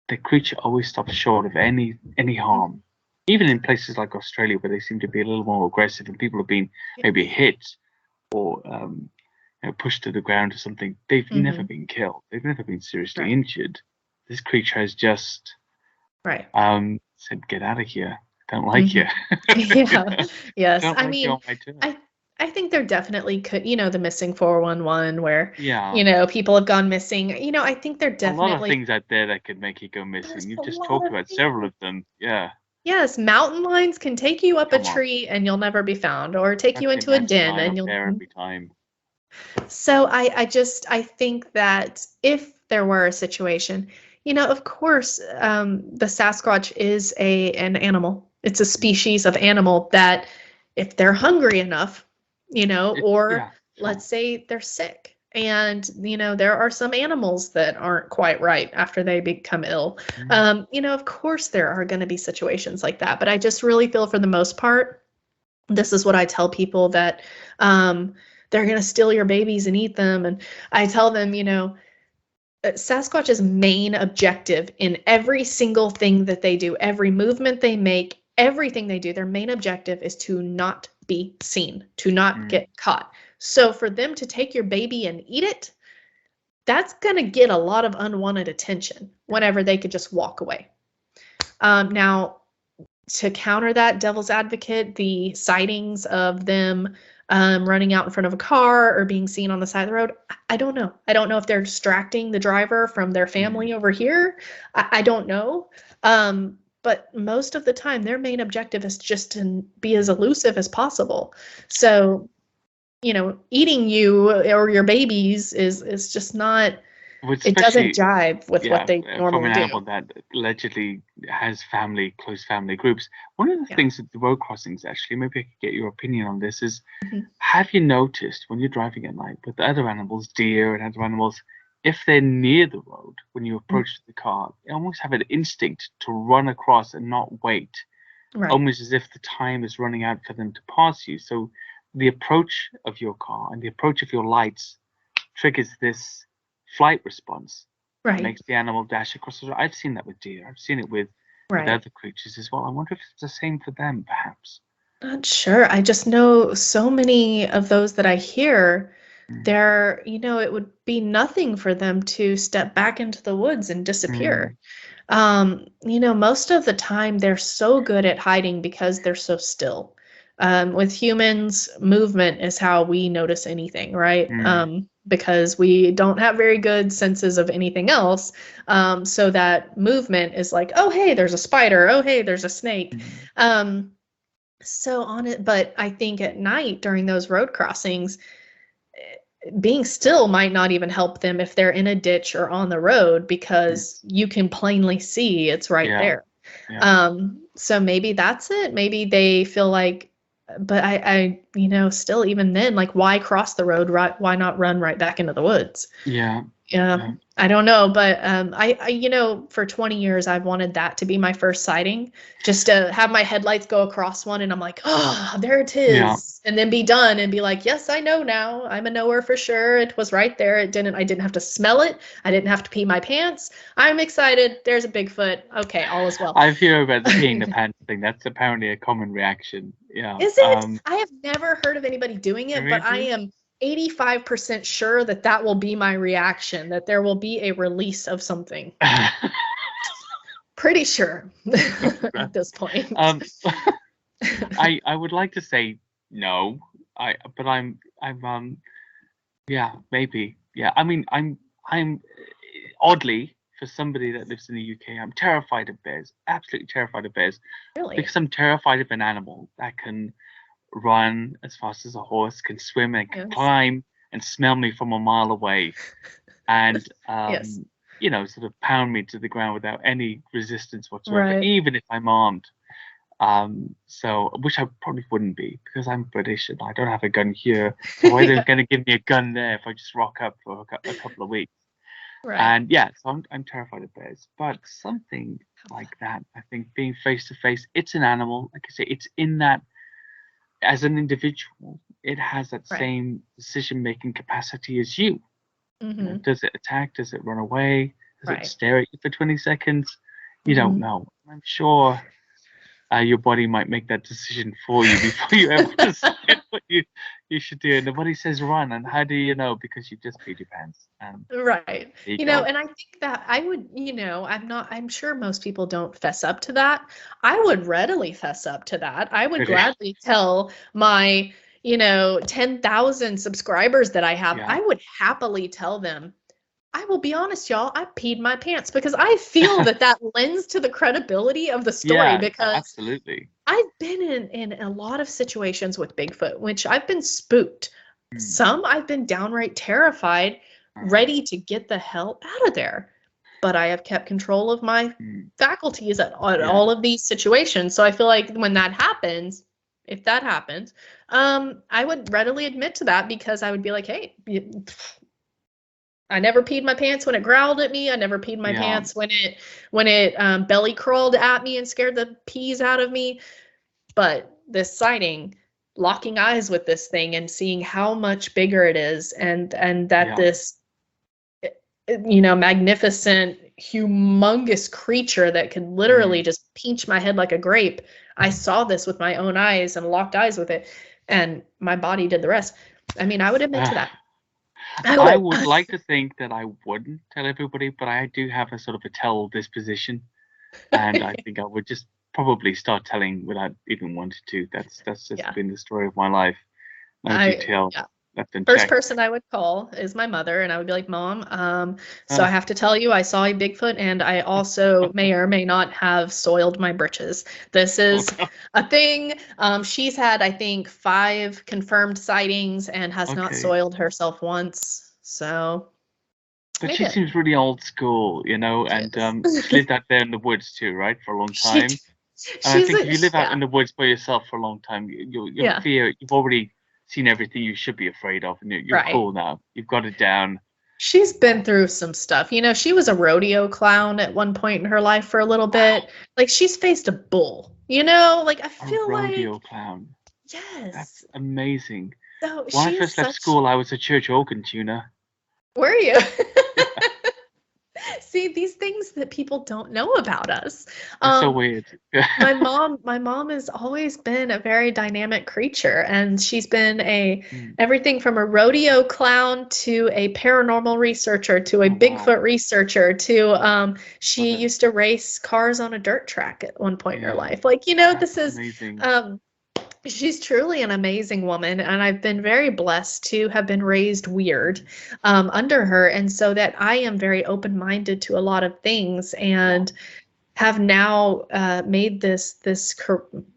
the creature always stops short of any harm. Even in places like Australia, where they seem to be a little more aggressive, and people have been maybe hit or pushed to the ground or something, they've never been killed. They've never been seriously injured. This creature has just said, "Get out of here. Don't like you." Yes. Don't I like mean, you on my turf. I think there definitely could, the missing 411 where, people have gone missing. I think there definitely a lot of things out there that could make you go missing. You've just talked about several of them. Yeah. Yes, mountain lions can take you up a tree and you'll never be found, or take you into a den and you'll there every time. So I think that if there were a situation, of course, the Sasquatch is an animal. It's a species of animal that if they're hungry enough, let's say they're sick and, there are some animals that aren't quite right after they become ill. Of course there are going to be situations like that, but I just really feel for the most part, this is what I tell people that, they're going to steal your babies and eat them. And I tell them, Sasquatch's main objective in every single thing that they do, every movement they make, everything they do, their main objective is to not be seen, to not get caught. So for them to take your baby and eat it, that's going to get a lot of unwanted attention whenever they could just walk away. Now, to counter that, devil's advocate, the sightings of them running out in front of a car or being seen on the side of the road, I don't know. I don't know if they're distracting the driver from their family over here. I don't know. But most of the time, their main objective is just to be as elusive as possible. So, eating you or your babies is just not, it doesn't jive with what they normally do. From an animal that allegedly has close family groups. One of the things with the road crossings, actually, maybe I could get your opinion on this, is have you noticed when you're driving at night with other animals, deer and other animals, if they're near the road, when you approach the car, they almost have an instinct to run across and not wait, almost as if the time is running out for them to pass you. So the approach of your car and the approach of your lights triggers this flight response. It makes the animal dash across the road. I've seen that with deer. I've seen it with other creatures as well. I wonder if it's the same for them, perhaps. Not sure. I just know so many of those that I hear, they're, it would be nothing for them to step back into the woods and disappear. Most of the time they're so good at hiding because they're so still. With humans, movement is how we notice anything, right? Because we don't have very good senses of anything else. So that movement is like, oh, hey, there's a spider. Oh, hey, there's a snake. So on it. But I think at night during those road crossings, being still might not even help them if they're in a ditch or on the road, because you can plainly see it's right there. So maybe that's it. Maybe they feel like, but I still, even then, like, why cross the road? Why not run right back into the woods? I don't know, but I for 20 years I've wanted that to be my first sighting, just to have my headlights go across one and I'm like, oh, there it is, and then be done and be like, yes, I know now. I'm a knower for sure. It was right there. I didn't have to smell it. I didn't have to pee my pants. I'm excited. There's a Bigfoot. Okay, all is well. I've heard about the peeing the pants thing. That's apparently a common reaction. Yeah. Is it? I have never heard of anybody doing it, but I am 85% sure that will be my reaction, that there will be a release of something. Pretty sure at this point. I would like to say no, but I'm maybe. Yeah, I mean, I'm oddly, for somebody that lives in the UK, I'm terrified of bears, absolutely terrified of bears. Really? Because I'm terrified of an animal that can run as fast as a horse, can swim and can climb and smell me from a mile away, and sort of pound me to the ground without any resistance whatsoever, even if I'm armed. So, which I probably wouldn't be, because I'm British and I don't have a gun here. So why are they going to give me a gun there if I just rock up for a couple of weeks? And so I'm terrified of bears. But something like that, I think, being face to face, it's an animal. Like I say, it's in that. As an individual, it has that same decision-making capacity as you. Does it attack? Does it run away? Does it stare at you for 20 seconds? You don't know. I'm sure your body might make that decision for you before you ever decide what you should do. And nobody says run, and how do you know? Because you just peed your pants. Right. And I think that I would, I'm sure most people don't fess up to that. I would readily fess up to that. I would gladly tell my, 10,000 subscribers that I have, I would happily tell them, I will be honest, y'all, I peed my pants, because I feel that lends to the credibility of the story, because absolutely. I've been in a lot of situations with Bigfoot, which I've been spooked. Some I've been downright terrified, ready to get the hell out of there. But I have kept control of my faculties at all of these situations. So I feel like when that happens, if that happens, I would readily admit to that, because I would be like, hey, I never peed my pants when it growled at me. I never peed my pants when it belly crawled at me and scared the peas out of me. But this sighting, locking eyes with this thing and seeing how much bigger it is, and that magnificent, humongous creature that could literally just pinch my head like a grape. I saw this with my own eyes and locked eyes with it, and my body did the rest. I mean, I would admit to that. I would like to think that I wouldn't tell everybody, but I do have a sort of a tell disposition, and I think I would just probably start telling without even wanting to. That's just been the story of my life. No detail. Yeah. Left First unchecked. person I would call is my mother, and I would be like, Mom, so I have to tell you, I saw a Bigfoot, and I also may or may not have soiled my britches. This is a thing. She's had, I think, 5 confirmed sightings and has not soiled herself once. So. But she seems really old school, and she lived out there in the woods too, right, for a long time. I think if you live out in the woods by yourself for a long time, your fear, you've already seen everything you should be afraid of, and you're cool now. You've got it down. She's been through some stuff. She was a rodeo clown at one point in her life for a little bit. Like, she's faced a bull, I feel like... A rodeo clown. Yes. That's amazing. So when I first left school, I was a church organ tuner. Were you? See, these things that people don't know about us. It's so weird. my mom has always been a very dynamic creature, and she's been everything from a rodeo clown to a paranormal researcher to a Bigfoot researcher to she used to race cars on a dirt track at one point in her life. This is amazing. She's truly an amazing woman, and I've been very blessed to have been raised weird under her, and so that I am very open-minded to a lot of things, and have now made this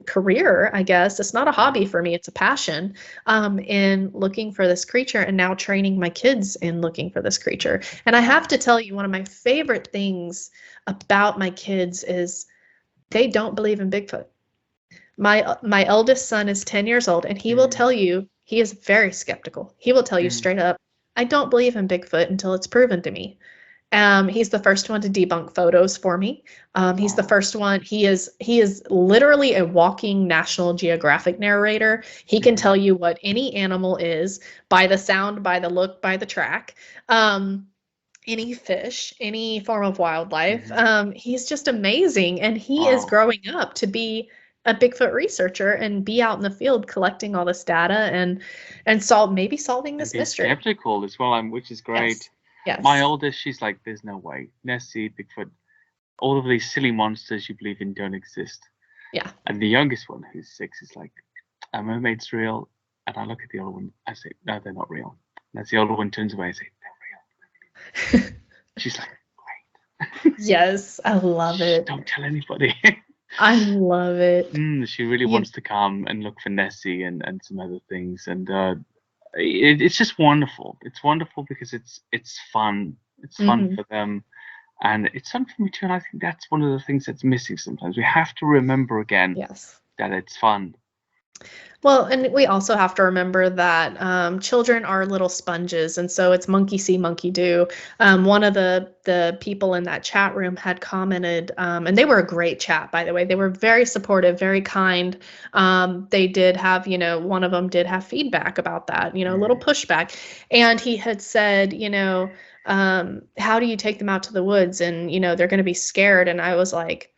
career, I guess. It's not a hobby for me, it's a passion, in looking for this creature, and now training my kids in looking for this creature. And I have to tell you, one of my favorite things about my kids is they don't believe in Bigfoot. My eldest son is 10 years old, and he will tell you, he is very skeptical. He will tell you straight up, I don't believe in Bigfoot until it's proven to me. He's the first one to debunk photos for me. He's the first one. He is literally a walking National Geographic narrator. He can tell you what any animal is by the sound, by the look, by the track. Any fish, any form of wildlife. He's just amazing, and he is growing up to be a Bigfoot researcher and be out in the field collecting all this data and maybe solving this mystery. Skeptical as well, which is great. Yes. My oldest, she's like, there's no way. Nessie, Bigfoot, all of these silly monsters you believe in don't exist. Yeah. And the youngest one, who's 6, is like, a mermaid's real. And I look at the older one, I say, no, they're not real. And as the older one turns away, I say, they're real. She's like, great. Yes, I love it. Don't tell anybody. I love it. She really wants to come and look for Nessie and some other things, and it's just wonderful. It's wonderful because it's fun. It's fun for them, and it's fun for me too. And I think that's one of the things that's missing sometimes. We have to remember again that it's fun. Well, and we also have to remember that children are little sponges, and so it's monkey see, monkey do. One of the people in that chat room had commented, and they were a great chat, by the way. They were very supportive, very kind. They did have, one of them did have feedback about that, a little pushback. And he had said, how do you take them out to the woods? And, they're going to be scared. And I was like,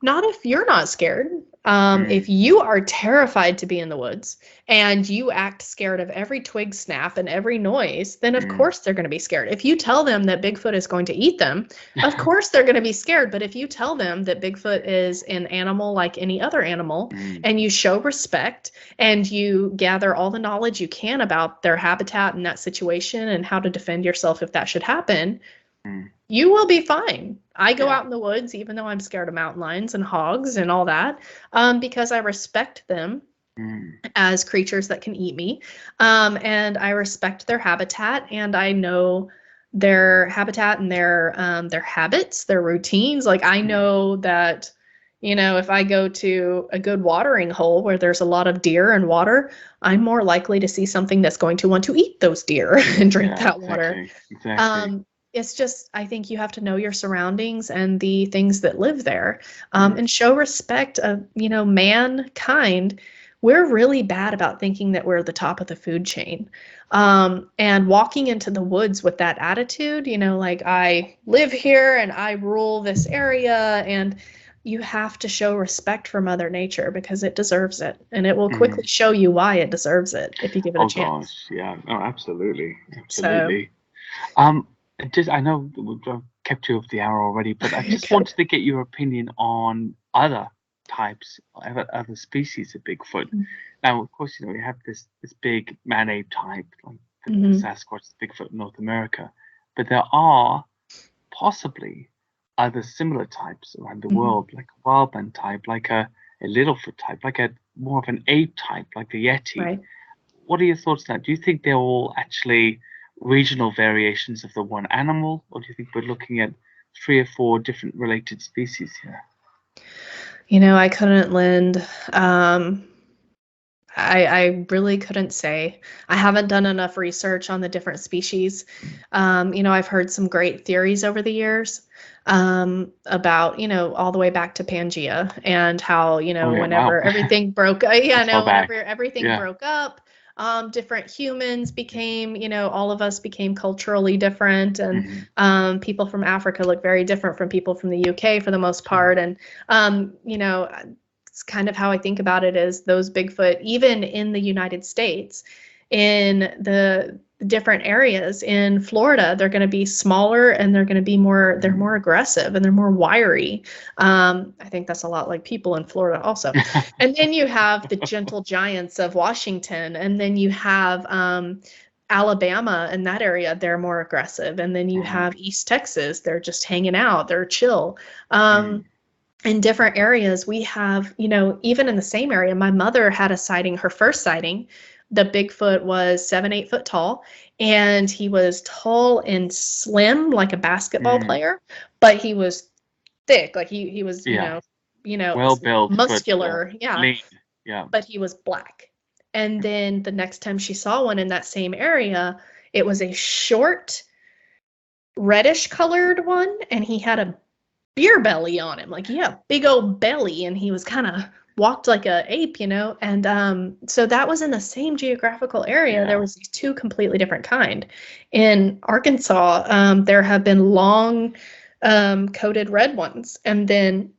not if you're not scared. If you are terrified to be in the woods and you act scared of every twig snap and every noise, then of course they're going to be scared. If you tell them that Bigfoot is going to eat them, of course they're going to be scared. But if you tell them that Bigfoot is an animal like any other animal, and you show respect and you gather all the knowledge you can about their habitat in that situation and how to defend yourself if that should happen, you will be fine. I go out in the woods, even though I'm scared of mountain lions and hogs and all that, because I respect them as creatures that can eat me. And I respect their habitat, and I know their habitat and their habits, their routines. Like, I know that, if I go to a good watering hole where there's a lot of deer and water, I'm more likely to see something that's going to want to eat those deer and drink that water. Exactly. It's just, I think you have to know your surroundings and the things that live there, and show respect of, mankind. we're really bad about thinking that we're the top of the food chain. And walking into the woods with that attitude, like I live here and I rule this area, and you have to show respect for Mother Nature because it deserves it. And it will quickly show you why it deserves it if you give it a chance. Oh gosh, yeah, no, absolutely. So, I know we've kept you over the hour already, but I just Okay. wanted to get your opinion on other types, other species of Bigfoot. Now, of course, we have this big man-ape type, like the Sasquatch, Bigfoot in North America, but there are possibly other similar types around the world, like a wildman type, like a Littlefoot type, like a more of an ape type, like the Yeti. Right. What are your thoughts on that? Do you think they're all actually regional variations of the one animal, or do you think we're looking at 3 or 4 different related species here? I couldn't lend. I really couldn't say. I haven't done enough research on the different species. I've heard some great theories over the years about, all the way back to Pangea and how, whenever everything broke, whenever everything broke up, different humans became, all of us became culturally different, and people from Africa look very different from people from the UK for the most part. And, it's kind of how I think about it is those Bigfoot, even in the United States, in the different areas in Florida, they're going to be smaller and they're going to be they're more aggressive and they're more wiry. I think that's a lot like people in Florida also. And then you have the gentle giants of Washington, and then you have Alabama and that area, they're more aggressive. And then you have East Texas, they're just hanging out, they're chill. In different areas, we have, even in the same area, my mother had a sighting, her first sighting. The Bigfoot was 7-8 foot tall, and he was tall and slim like a basketball player, but he was thick, like he was, well built, muscular, lean. But he was black. And then the next time she saw one in that same area, it was a short, reddish colored one, and he had a beer belly on him, like big old belly, and he was kind of walked like a ape, and so that was in the same geographical area. There was these 2 completely different kind. In Arkansas, there have been long coated red ones, and then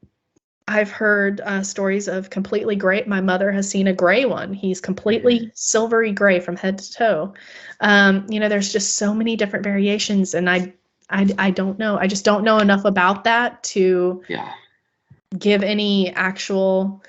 I've heard stories of completely gray. My mother has seen a gray one. He's completely silvery gray from head to toe. There's just so many different variations, and I don't know. I just don't know enough about that to give any actual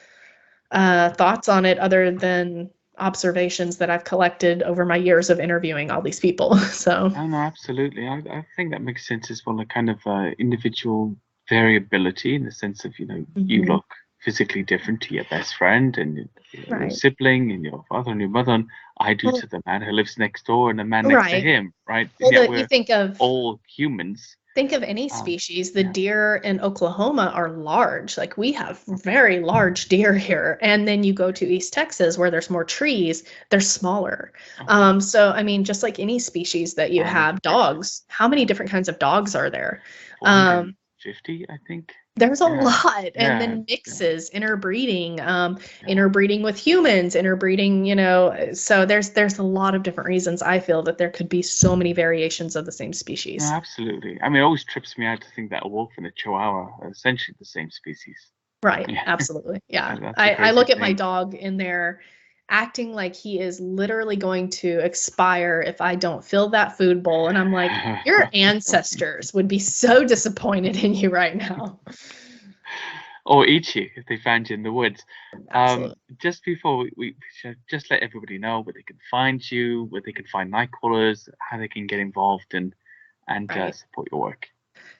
thoughts on it other than observations that I've collected over my years of interviewing all these people. So. No, absolutely. I think that makes sense as well. A kind of individual variability in the sense of, you look physically different to your best friend and your sibling and your father and your mother, and I do to the man who lives next door and the man next to him, right? Well, you think of all humans. Think of any species. The deer in Oklahoma are large. Like, we have very large deer here. And then you go to East Texas where there's more trees, they're smaller. So, I mean, just like any species that you have, dogs, how many different kinds of dogs are there? 50, I think. There's a lot. And then mixes, interbreeding, interbreeding with humans, interbreeding, so there's a lot of different reasons I feel that there could be so many variations of the same species. No, absolutely. I mean, it always trips me out to think that a wolf and a chihuahua are essentially the same species. Right. Absolutely. Yeah. I look at my dog in there acting like he is literally going to expire if I don't fill that food bowl. And I'm like, your ancestors would be so disappointed in you right now. Or eat you if they found you in the woods. Just before we should just let everybody know where they can find you, where they can find Nitecallers, how they can get involved and support your work.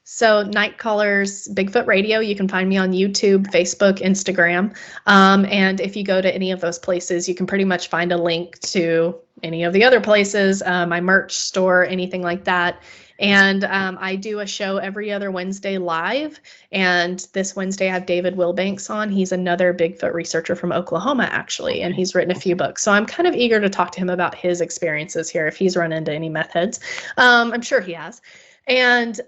So Nitecallers Bigfoot Radio, you can find me on YouTube, Facebook, Instagram. And if you go to any of those places, you can pretty much find a link to any of the other places, my merch store, anything like that. And I do a show every other Wednesday live. And this Wednesday I have David Wilbanks on. He's another Bigfoot researcher from Oklahoma, actually, and he's written a few books. So I'm kind of eager to talk to him about his experiences here, if he's run into any meth heads. I'm sure he has. And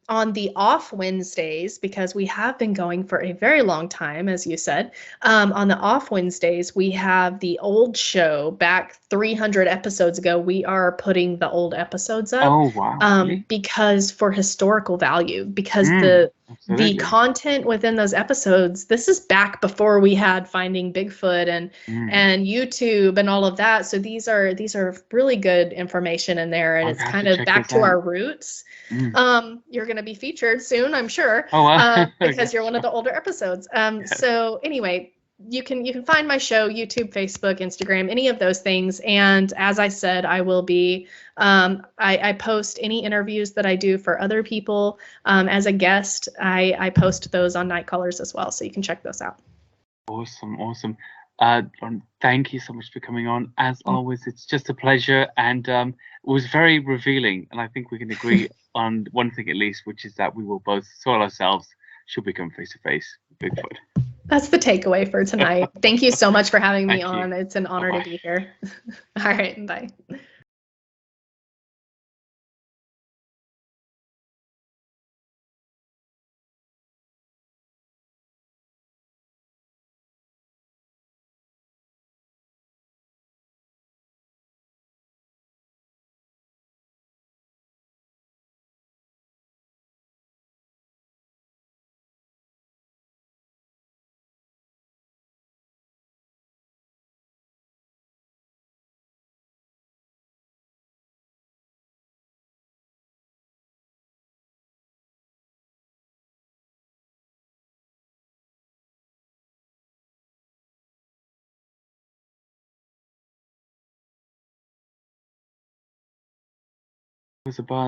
on the off Wednesdays, because we have been going for a very long time, as you said, on the off Wednesdays, we have the old show back 300 episodes ago. We are putting the old episodes up. Oh, wow. Really? Because for historical value, because the Absolutely. content within those episodes, this is back before we had Finding Bigfoot and YouTube and all of that. So these are really good information in there, and I'll it's have kind to of check back this to out. our roots. You're going to be featured soon, I'm sure, Oh, wow. because you're one of the older episodes. So anyway, you can find my show, YouTube, Facebook, Instagram, any of those things. And as I said, I will be I post any interviews that I do for other people as a guest. I post those on Nitecallers as well, so you can check those out. Awesome. Thank you so much for coming on. As always, it's just a pleasure, and it was very revealing. And I think we can agree on one thing at least, which is that we will both soil ourselves should we come face to face with Bigfoot. That's the takeaway for tonight. Thank you so much for having me Thank on. you. It's an honor Bye-bye. to be here. All right, bye. It was a buzz.